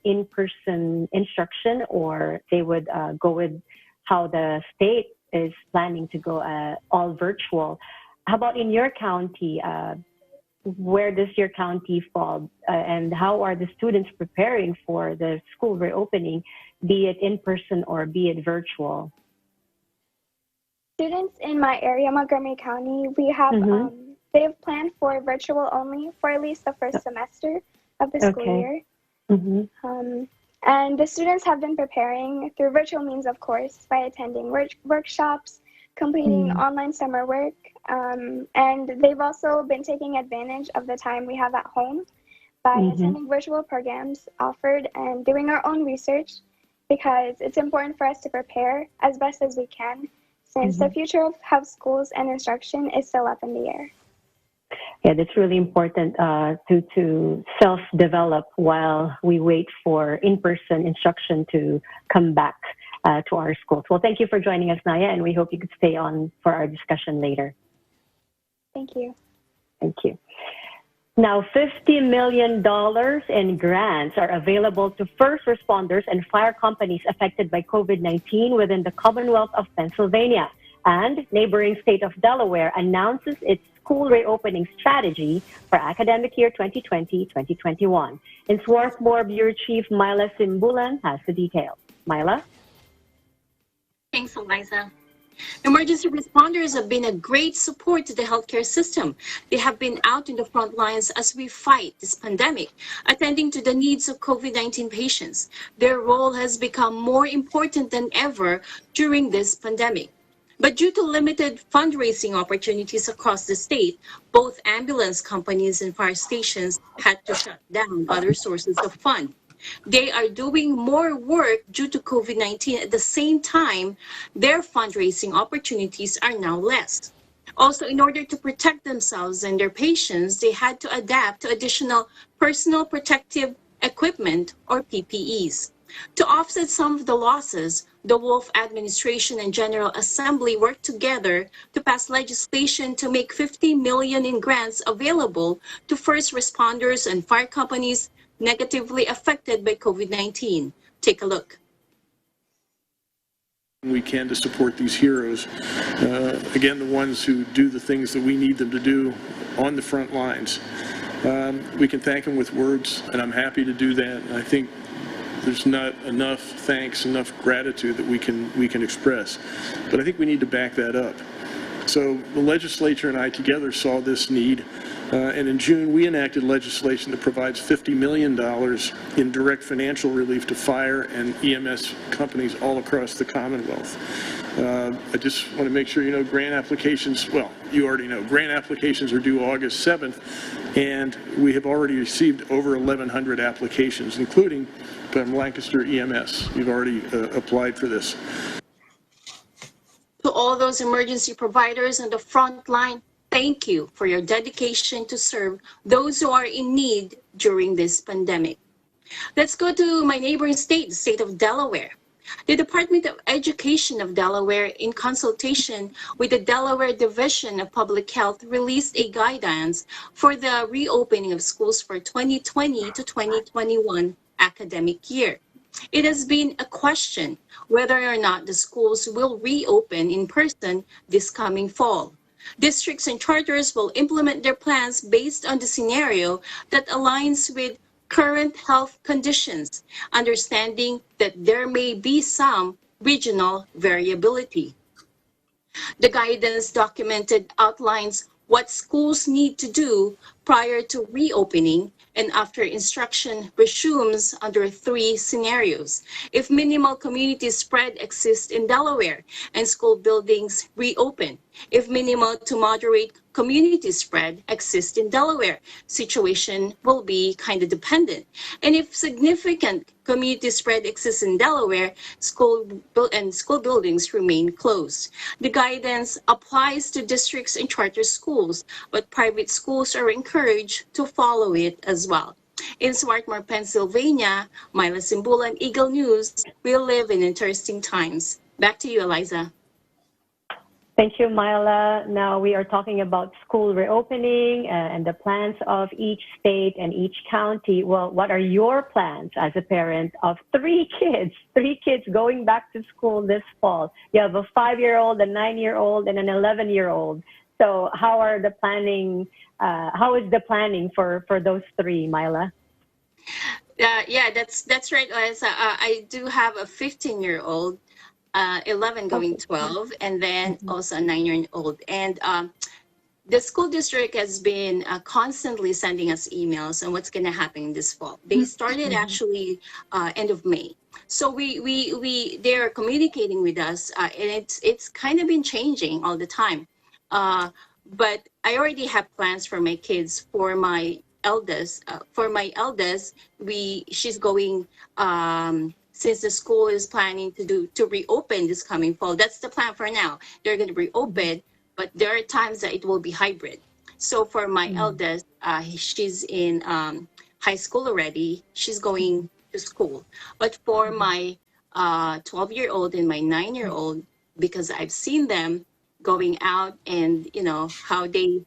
in-person instruction or they would go with how the state is planning to go all virtual. How about in your county? Where does your county fall? And how are the students preparing for the school reopening, be it in person or be it virtual? Students in my area, Montgomery County, we have they have planned for virtual only for at least the first semester of the school year. And the students have been preparing through virtual means, of course, by attending workshops, completing online summer work, and they've also been taking advantage of the time we have at home by attending virtual programs offered and doing our own research, because it's important for us to prepare as best as we can, since the future of how schools and instruction is still up in the air. Yeah, that's really important to self-develop while we wait for in-person instruction to come back to our schools. Well, thank you for joining us, Naya, and we hope you could stay on for our discussion later. Thank you. Thank you. Now, $50 million in grants are available to first responders and fire companies affected by COVID-19 within the Commonwealth of Pennsylvania. And neighboring state of Delaware announces its school reopening strategy for academic year 2020-2021. In Swarthmore, Bureau Chief Myla Simbulan has the details. Myla? Thanks, Eliza. Emergency responders have been a great support to the healthcare system. They have been out in the front lines as we fight this pandemic, attending to the needs of COVID-19 patients. Their role has become more important than ever during this pandemic. But due to limited fundraising opportunities across the state, both ambulance companies and fire stations had to shut down other sources of funds. They are doing more work due to COVID-19. At the same time, their fundraising opportunities are now less. Also, in order to protect themselves and their patients, they had to adapt to additional personal protective equipment, or PPEs. To offset some of the losses, the Wolf administration and General Assembly worked together to pass legislation to make $50 million in grants available to first responders and fire companies negatively affected by COVID-19. Take a look. we can to support these heroes. Again, the ones who do the things that we need them to do on the front lines. We can thank them with words, and I'm happy to do that. And I think there's not enough thanks, enough gratitude that we can express. But I think we need to back that up. So the legislature and I together saw this need, and in June we enacted legislation that provides $50 million in direct financial relief to fire and EMS companies all across the Commonwealth. I just want to make sure you know grant applications, well, you already know, grant applications are due August 7th, and we have already received over 1,100 applications, including from Lancaster EMS. You've already applied for this. To all those emergency providers on the front line, thank you for your dedication to serve those who are in need during this pandemic. Let's go to my neighboring state, the state of Delaware. The Department of Education of Delaware, in consultation with the Delaware Division of Public Health, released a guidance for the reopening of schools for 2020 to 2021 academic year. It has been a question whether or not the schools will reopen in person this coming fall. Districts and charters will implement their plans based on the scenario that aligns with current health conditions, understanding that there may be some regional variability. The guidance documented outlines what schools need to do prior to reopening and after instruction resumes under 3 scenarios. If minimal community spread exists in Delaware and school buildings reopen. If minimal to moderate community spread exists in Delaware, situation will be kind of dependent. And if significant community spread exists in Delaware, school buildings remain closed. The guidance applies to districts and charter schools, but private schools are encouraged to follow it as well. In Swarthmore, Pennsylvania, Myla Simbulan, Eagle News, we live in interesting times. Back to you, Eliza. Thank you, Myla. Now we are talking about school reopening and the plans of each state and each county. Well, what are your plans as a parent of 3 kids going back to school this fall? You have a 5-year-old, a 9-year-old, and an 11-year-old. So how are the planning? How is the planning for those 3, Myla? Yeah, that's right, Eliza. I do have a 15-year-old. 11 going 12, and then also a 9-year-old. And the school district has been constantly sending us emails on what's going to happen this fall. They started actually end of May. So they're communicating with us, and it's kind of been changing all the time. But I already have plans for my kids. For my eldest, she's going. Since the school is planning to reopen this coming fall, that's the plan for now. They're going to reopen, but there are times that it will be hybrid. So for my eldest, she's in high school already. She's going to school. But for my 12-year-old and my 9-year-old, because I've seen them going out and you know how they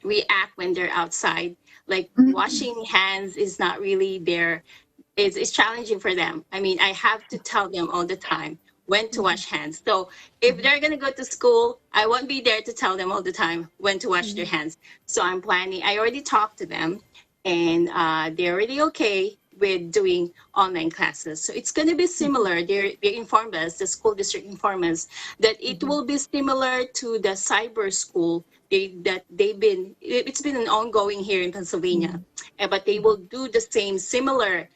react when they're outside. Like washing hands is not really their. It's challenging for them. I mean, I have to tell them all the time when to wash hands. So if they're going to go to school, I won't be there to tell them all the time when to wash their hands. So I'm planning. I already talked to them, and they're already okay with doing online classes. So it's going to be similar. They informed us, the school district informed us, that it will be similar to the cyber school it's been an ongoing here in Pennsylvania, but they will do the same similar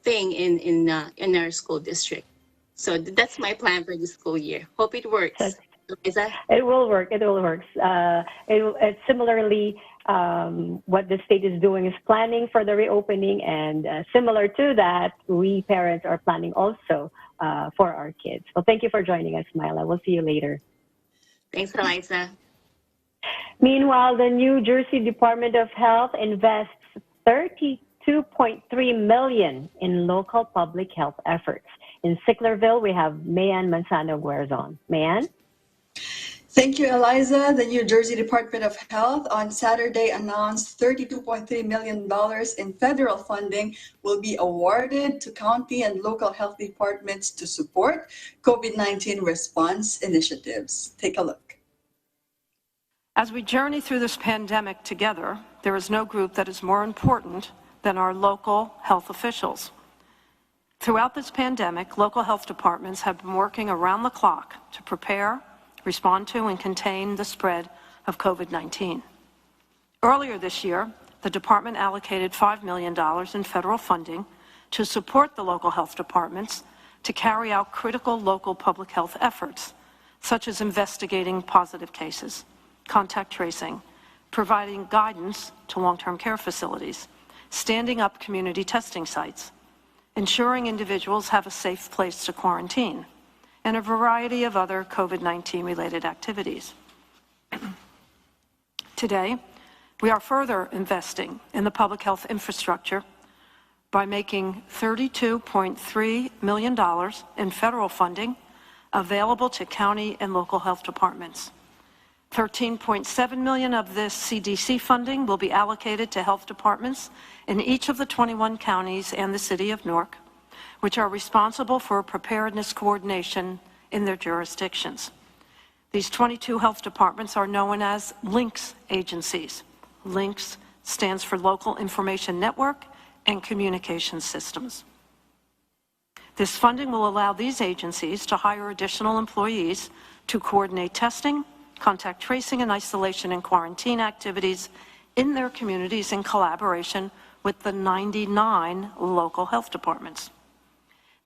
thing in our school district. So that's my plan for the school year. Hope it works. It will work. It will work. It's similarly what the state is doing is planning for the reopening, and similar to that, we parents are planning also for our kids. Well, thank you for joining us, Myla. We'll see you later. Thanks, Eliza. Meanwhile, the New Jersey Department of Health invests $32.3 million in local public health efforts. In Sicklerville, we have Mayan Manzano Guerzon. Mayan? Thank you, Eliza. The New Jersey Department of Health on Saturday announced $32.3 million in federal funding will be awarded to county and local health departments to support COVID-19 response initiatives. Take a look. As we journey through this pandemic together, there is no group that is more important than our local health officials. Throughout this pandemic, local health departments have been working around the clock to prepare, respond to, and contain the spread of COVID-19. Earlier this year, the department allocated $5 million in federal funding to support the local health departments to carry out critical local public health efforts, such as investigating positive cases, contact tracing, providing guidance to long-term care facilities, standing up community testing sites, ensuring individuals have a safe place to quarantine, and a variety of other COVID-19 related activities. Today, we are further investing in the public health infrastructure by making $32.3 million in federal funding available to county and local health departments. $13.7 million of this CDC funding will be allocated to health departments in each of the 21 counties and the city of Newark, which are responsible for preparedness coordination in their jurisdictions. These 22 health departments are known as LINCS agencies. LINCS stands for Local Information Network and Communication Systems. This funding will allow these agencies to hire additional employees to coordinate testing, contact tracing, and isolation and quarantine activities in their communities in collaboration with the 99 local health departments.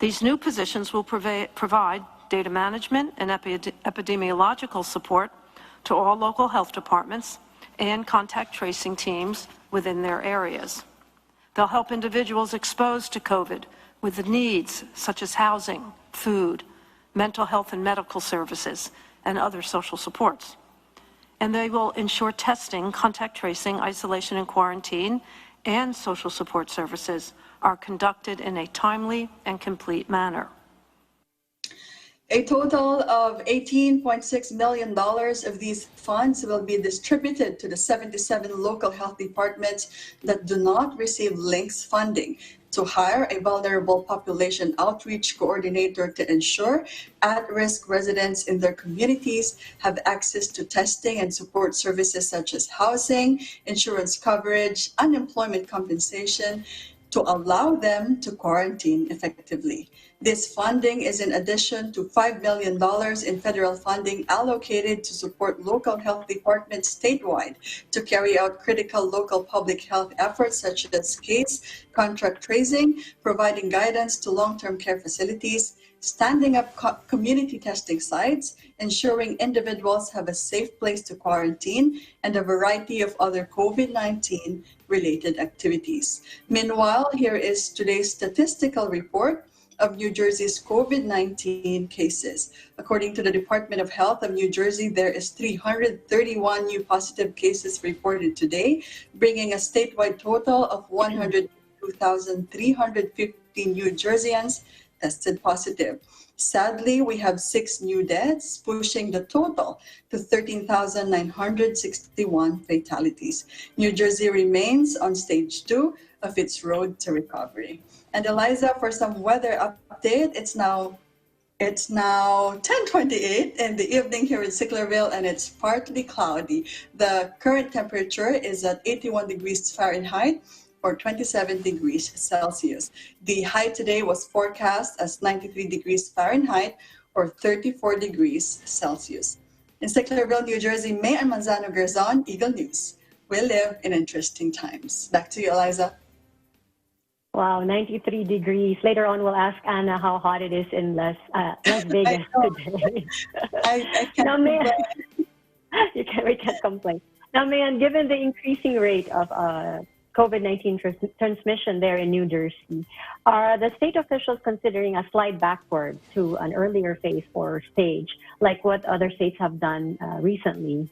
These new positions will provide data management and epidemiological support to all local health departments and contact tracing teams within their areas. They'll help individuals exposed to COVID with needs such as housing, food, mental health and medical services, and other social supports. And they will ensure testing, contact tracing, isolation and quarantine, and social support services are conducted in a timely and complete manner. A total of $18.6 million of these funds will be distributed to the 77 local health departments that do not receive LINCS funding to hire a vulnerable population outreach coordinator to ensure at-risk residents in their communities have access to testing and support services such as housing, insurance coverage, unemployment compensation, to allow them to quarantine effectively. This funding is in addition to $5 million in federal funding allocated to support local health departments statewide to carry out critical local public health efforts such as case, contact tracing, providing guidance to long-term care facilities, standing up community testing sites, ensuring individuals have a safe place to quarantine, and a variety of other COVID-19 related activities. Meanwhile, here is today's statistical report of New Jersey's COVID-19 cases. According to the Department of Health of New Jersey, there is 331 new positive cases reported today, bringing a statewide total of 102,350 New Jerseyans tested positive. Sadly, we have 6 new deaths, pushing the total to 13,961 fatalities. New Jersey remains on stage 2 of its road to recovery. And Eliza, for some weather update, it's now 10:28 in the evening here in Sicklerville, and it's partly cloudy. The current temperature is at 81 degrees Fahrenheit, or 27 degrees Celsius. The high today was forecast as 93 degrees Fahrenheit, or 34 degrees Celsius. In Sicklerville, New Jersey, May and Manzano Garzon, Eagle News. We live in interesting times. Back to you, Eliza. Wow, 93 degrees. Later on, we'll ask Anna how hot it is in Las Vegas today. I can't complain. We can't complain. Now, Mayan, given the increasing rate of COVID-19 transmission there in New Jersey, are the state officials considering a slide backward to an earlier phase or stage, like what other states have done recently?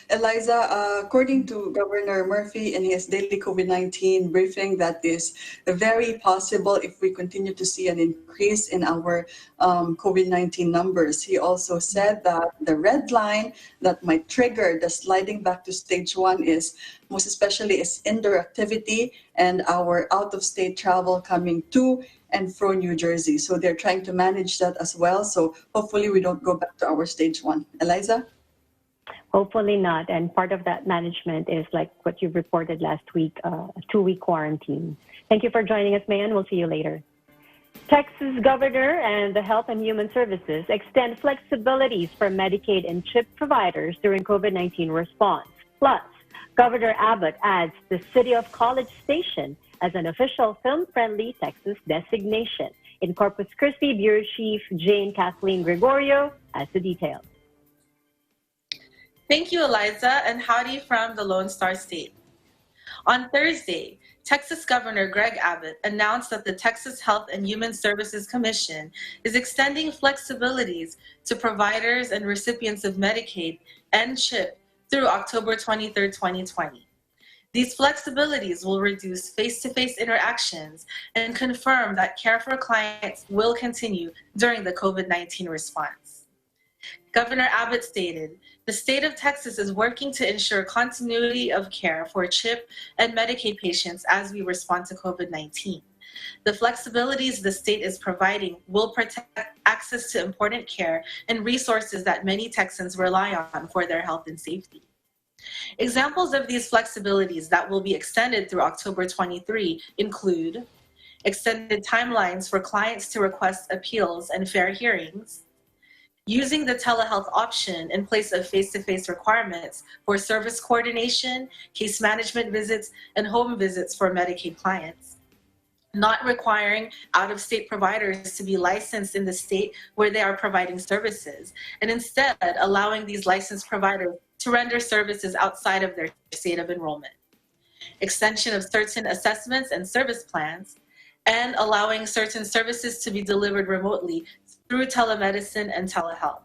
Eliza, according to Governor Murphy in his daily COVID-19 briefing, that is very possible if we continue to see an increase in our COVID-19 numbers. He also said that the red line that might trigger the sliding back to stage 1 is most especially is indoor activity and our out-of-state travel coming to and from New Jersey. So they're trying to manage that as well. So hopefully we don't go back to our stage 1. Eliza? Hopefully not. And part of that management is like what you reported last week, a 2-week quarantine. Thank you for joining us, Mayan. We'll see you later. Texas Governor and the Health and Human Services extend flexibilities for Medicaid and CHIP providers during COVID-19 response. Plus, Governor Abbott adds the City of College Station as an official film-friendly Texas designation. In Corpus Christi, Bureau Chief Jane Kathleen Gregorio has the details. Thank you, Eliza, and howdy from the Lone Star State. On Thursday, Texas Governor Greg Abbott announced that the Texas Health and Human Services Commission is extending flexibilities to providers and recipients of Medicaid and CHIP through October 23, 2020. These flexibilities will reduce face-to-face interactions and confirm that care for clients will continue during the COVID-19 response. Governor Abbott stated, the state of Texas is working to ensure continuity of care for CHIP and Medicaid patients as we respond to COVID-19. The flexibilities the state is providing will protect access to important care and resources that many Texans rely on for their health and safety. Examples of these flexibilities that will be extended through October 23 include extended timelines for clients to request appeals and fair hearings, using the telehealth option in place of face-to-face requirements for service coordination, case management visits, and home visits for Medicaid clients, not requiring out-of-state providers to be licensed in the state where they are providing services, and instead allowing these licensed providers to render services outside of their state of enrollment, extension of certain assessments and service plans, and allowing certain services to be delivered remotely through telemedicine and telehealth.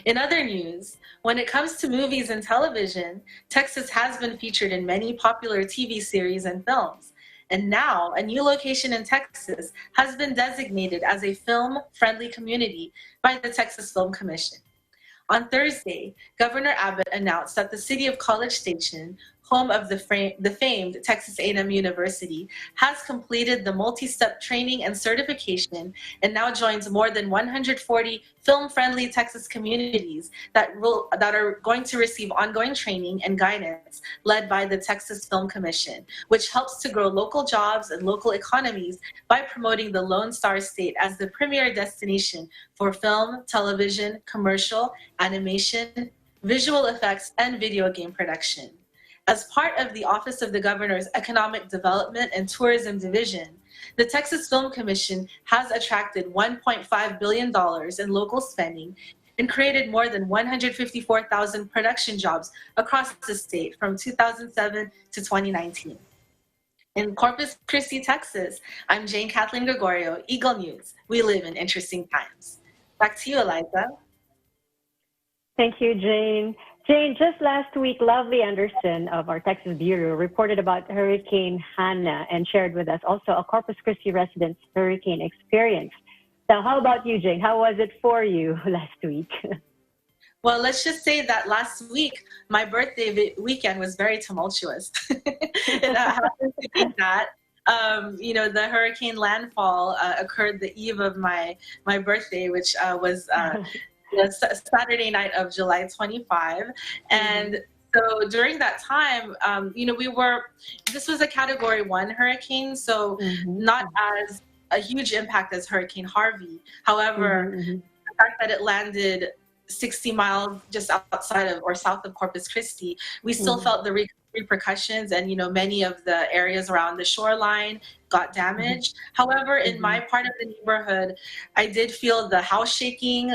In other news, when it comes to movies and television, Texas has been featured in many popular TV series and films. And now, a new location in Texas has been designated as a film-friendly community by the Texas Film Commission. On Thursday, Governor Abbott announced that the City of College Station, home of the famed Texas A&M University, has completed the multi-step training and certification and now joins more than 140 film-friendly Texas communities that are going to receive ongoing training and guidance led by the Texas Film Commission, which helps to grow local jobs and local economies by promoting the Lone Star State as the premier destination for film, television, commercial, animation, visual effects, and video game production. As part of the Office of the Governor's Economic Development and Tourism Division, the Texas Film Commission has attracted $1.5 billion in local spending and created more than 154,000 production jobs across the state from 2007 to 2019. In Corpus Christi, Texas, I'm Jane Kathleen Gregorio, Eagle News. We live in interesting times. Back to you, Eliza. Thank you, Jane. Jane, just last week, Lovely Anderson of our Texas Bureau reported about Hurricane Hannah and shared with us also a Corpus Christi resident's hurricane experience. So how about you, Jane? How was it for you last week? Well, let's just say that last week, my birthday weekend was very tumultuous. And I happen to be that. The hurricane landfall occurred the eve of my birthday, which was the Saturday night of July 25. And so during that time, this was a Category 1 hurricane, so not as a huge impact as Hurricane Harvey. However, the fact that it landed 60 miles just outside of or south of Corpus Christi, we still felt the repercussions, and many of the areas around the shoreline got damaged. However, in my part of the neighborhood, I did feel the house shaking,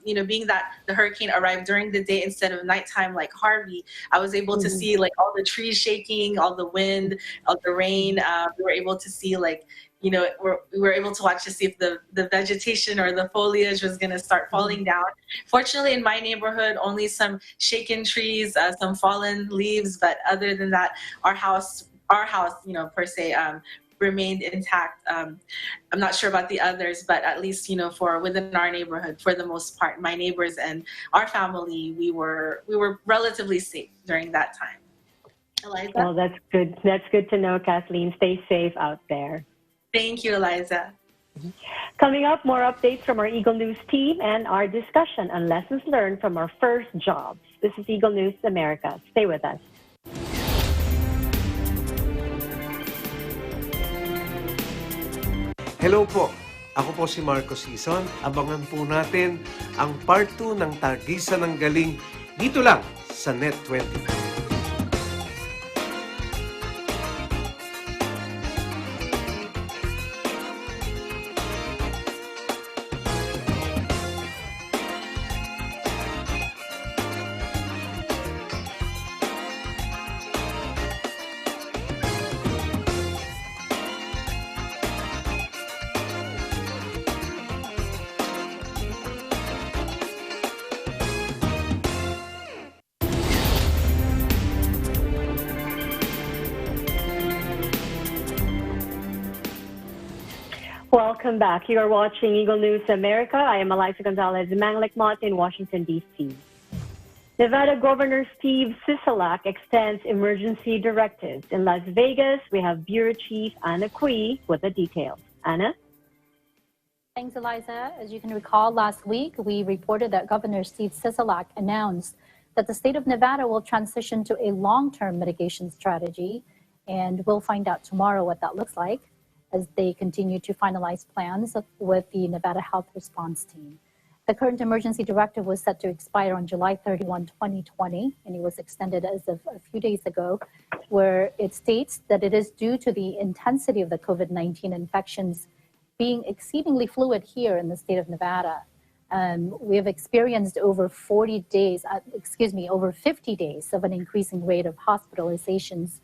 being that the hurricane arrived during the day instead of nighttime like Harvey. I was able to see like all the trees shaking, all the wind, all the rain. We were able to see we were able to watch to see if the vegetation or the foliage was going to start falling down. Fortunately, in my neighborhood, only some shaken trees, some fallen leaves, but other than that, our house, per se, remained intact. I'm not sure about the others, but at least, for within our neighborhood, for the most part, my neighbors and our family, we were relatively safe during that time. Eliza? Well, that's good. That's good to know, Kathleen. Stay safe out there. Thank you, Eliza. Coming up, more updates from our Eagle News team and our discussion on lessons learned from our first jobs. This is Eagle News America. Stay with us. Hello po, ako po si Marco Sison. Abangan po natin ang part 2 ng Tagisan ng Galing dito lang sa Net 20. Welcome back. You are watching Eagle News America. I am Eliza Gonzalez Manglikmont in Washington, D.C. Nevada Governor Steve Sisolak extends emergency directives. In Las Vegas, we have Bureau Chief Anna Cui with the details. Anna? Thanks, Eliza. As you can recall, last week we reported that Governor Steve Sisolak announced that the state of Nevada will transition to a long-term mitigation strategy, and we'll find out tomorrow what that looks like as they continue to finalize plans with the Nevada Health Response Team. The current emergency directive was set to expire on July 31, 2020, and it was extended as of a few days ago, where it states that it is due to the intensity of the COVID-19 infections being exceedingly fluid here in the state of Nevada. We have experienced over 50 days of an increasing rate of hospitalizations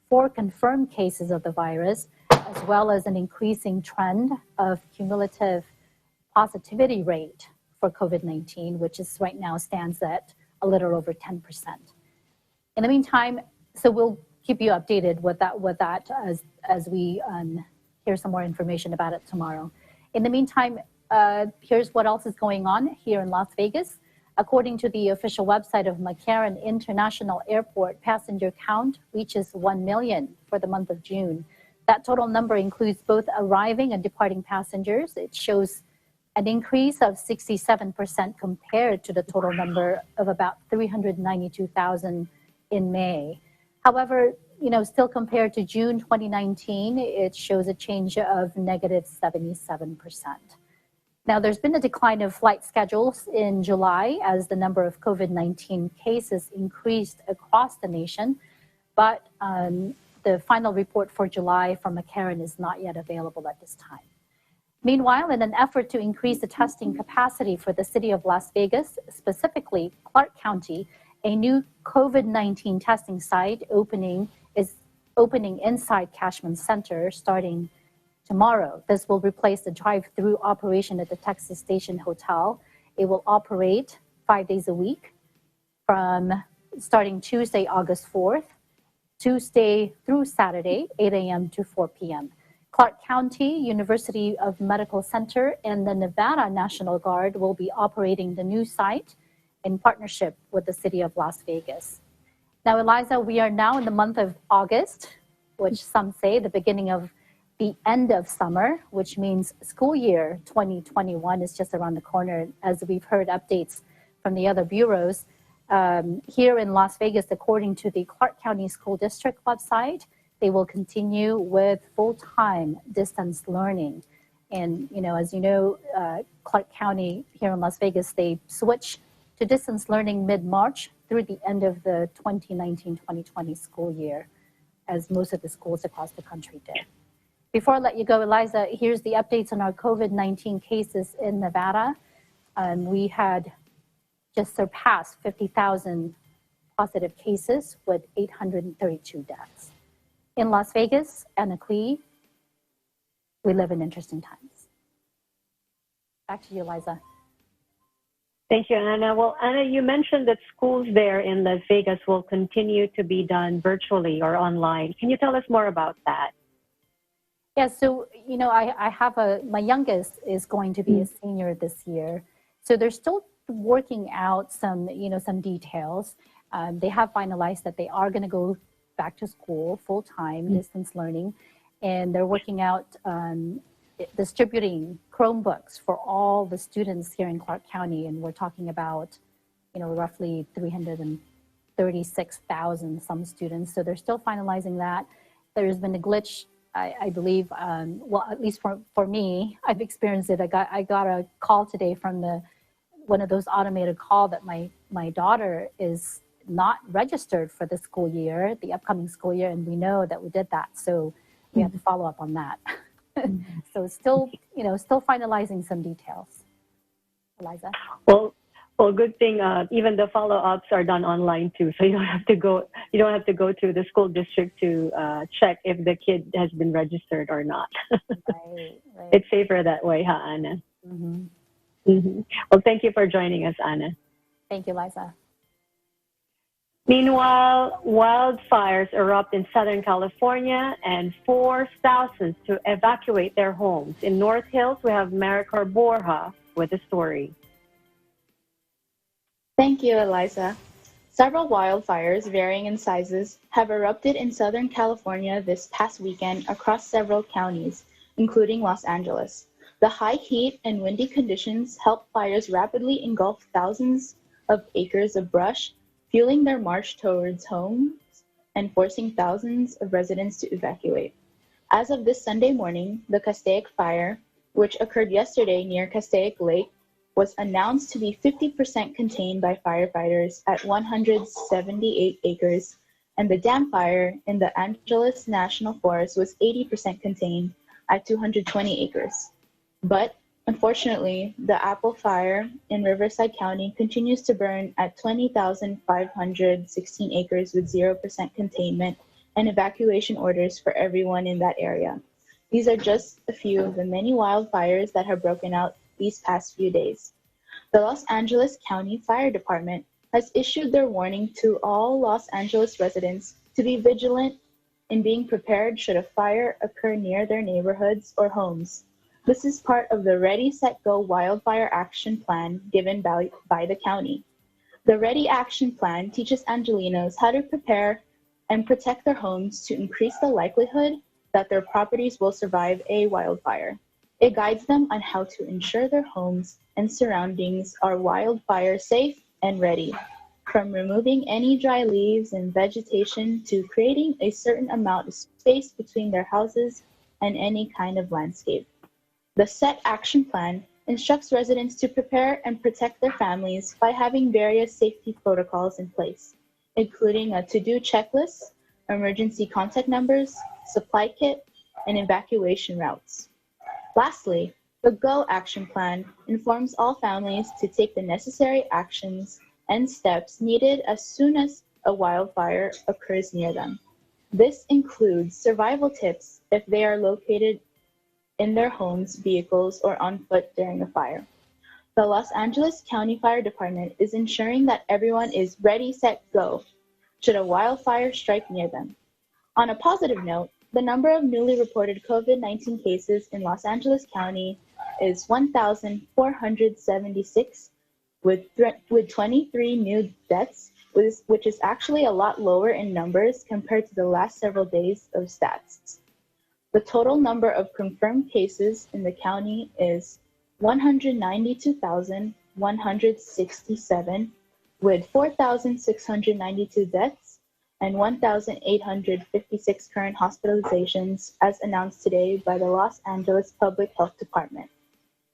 for confirmed cases of the virus, as well as an increasing trend of cumulative positivity rate for COVID-19, which is right now stands at a little over 10%. In the meantime, so we'll keep you updated with that as we hear some more information about it tomorrow. In the meantime, here's what else is going on here in Las Vegas. According to the official website of McCarran International Airport, passenger count reaches 1 million for the month of June. That total number includes both arriving and departing passengers. It shows an increase of 67% compared to the total number of about 392,000 in May. However, still compared to June 2019, it shows a change of negative 77%. Now, there's been a decline of flight schedules in July as the number of COVID-19 cases increased across the nation, but the final report for July from McCarran is not yet available at this time. Meanwhile, in an effort to increase the testing capacity for the city of Las Vegas, specifically Clark County, a new COVID-19 testing site is opening inside Cashman Center starting tomorrow. This will replace the drive-through operation at the Texas Station Hotel. It will operate 5 days a week from starting Tuesday, August 4th, Tuesday through Saturday, 8 a.m. to 4 p.m. Clark County University of Medical Center and the Nevada National Guard will be operating the new site in partnership with the city of Las Vegas. Now, Eliza, we are now in the month of August, which some say the beginning of the end of summer, which means school year 2021 is just around the corner, as we've heard updates from the other bureaus. Here in Las Vegas, according to the Clark County School District website, they will continue with full-time distance learning. And, as you know, Clark County here in Las Vegas, they switch to distance learning mid-March through the end of the 2019-2020 school year, as most of the schools across the country did. Before I let you go, Eliza, here's the updates on our COVID-19 cases in Nevada. We had just surpassed 50,000 positive cases with 832 deaths. In Las Vegas, Anna Cui. we live in interesting times. Back to you, Liza. Thank you, Anna. Well, Anna, you mentioned that schools there in Las Vegas will continue to be done virtually or online. Can you tell us more about that? Yeah, so, you know, I have my youngest is going to be a senior this year. So they're still working out some, some details. They have finalized that they are going to go back to school full-time, distance learning, and they're working out distributing Chromebooks for all the students here in Clark County, and we're talking about, roughly 336,000 some students. So they're still finalizing that. There's been a glitch, I believe. Well, at least for me, I've experienced it. I got a call today from one of those automated call that my daughter is not registered for the school year, the upcoming school year, and we know that we did that. So we have to follow up on that. So still finalizing some details. Eliza? Well, good thing even the follow-ups are done online too, so you don't have to go to the school district to check if the kid has been registered or not. Right. It's safer that way, huh, Anna? Well, thank you for joining us, Anna. Thank you, Liza. Meanwhile, wildfires erupt in Southern California and force thousands to evacuate their homes. In North Hills, we have Maricar Borja with the story. Thank you, Eliza. Several wildfires, varying in sizes, have erupted in Southern California this past weekend across several counties, including Los Angeles. The high heat and windy conditions helped fires rapidly engulf thousands of acres of brush, fueling their march towards homes and forcing thousands of residents to evacuate. As of this Sunday morning, the Castaic fire, which occurred yesterday near Castaic Lake, was announced to be 50% contained by firefighters at 178 acres, and the dam fire in the Angeles National Forest was 80% contained at 220 acres. But unfortunately, the Apple Fire in Riverside County continues to burn at 20,516 acres with 0% containment and evacuation orders for everyone in that area. These are just a few of the many wildfires that have broken out these past few days. The Los Angeles County Fire Department has issued their warning to all Los Angeles residents to be vigilant in being prepared should a fire occur near their neighborhoods or homes. This is part of the Ready, Set, Go Wildfire Action Plan given by the county. The Ready Action Plan teaches Angelinos how to prepare and protect their homes to increase the likelihood that their properties will survive a wildfire. It guides them on how to ensure their homes and surroundings are wildfire safe and ready, from removing any dry leaves and vegetation to creating a certain amount of space between their houses and any kind of landscape. The SET action plan instructs residents to prepare and protect their families by having various safety protocols in place, including a to-do checklist, emergency contact numbers, supply kit, and evacuation routes. Lastly, the GO action plan informs all families to take the necessary actions and steps needed as soon as a wildfire occurs near them. This includes survival tips if they are located in their homes, vehicles, or on foot during a fire. The Los Angeles County Fire Department is ensuring that everyone is ready, set, go should a wildfire strike near them. On a positive note, the number of newly reported COVID-19 cases in Los Angeles County is 1,476, with 23 new deaths, which is actually a lot lower in numbers compared to the last several days of stats. The total number of confirmed cases in the county is 192,167, with 4,692 deaths and 1,856 current hospitalizations, as announced today by the Los Angeles Public Health Department.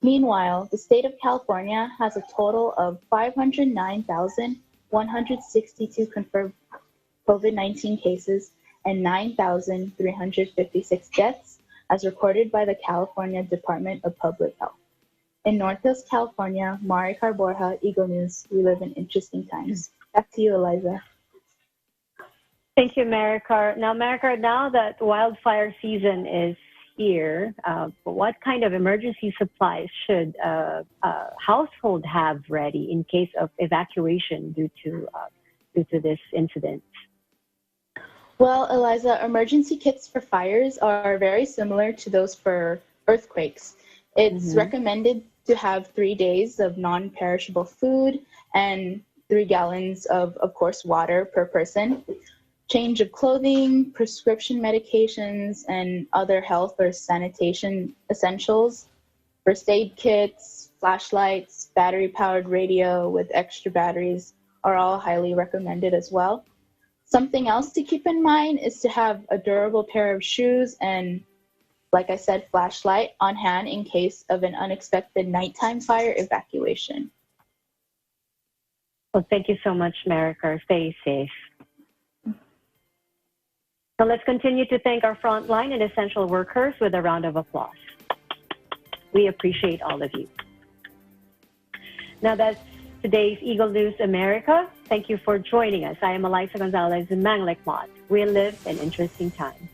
Meanwhile, the state of California has a total of 509,162 confirmed COVID-19 cases and 9,356 deaths, as recorded by the California Department of Public Health. In North Hills, California, Maricar Borja, Eagle News. We live in interesting times. Back to you, Eliza. Thank you, Maricar. Now, Maricar, now that wildfire season is year, what kind of emergency supplies should a household have ready in case of evacuation due to this incident? Well, Eliza, emergency kits for fires are very similar to those for earthquakes. It's recommended to have 3 days of non-perishable food and 3 gallons of course, water per person, change of clothing, prescription medications, and other health or sanitation essentials, first aid kits, flashlights, battery-powered radio with extra batteries are all highly recommended as well. Something else to keep in mind is to have a durable pair of shoes and, like I said, flashlight on hand in case of an unexpected nighttime fire evacuation. Well, thank you so much, Maricar. Stay safe. Now let's continue to thank our frontline and essential workers with a round of applause. We appreciate all of you. Now that's today's Eagle News America. Thank you for joining us. I am Eliza Gonzalez in Manglikmot. We live in interesting times.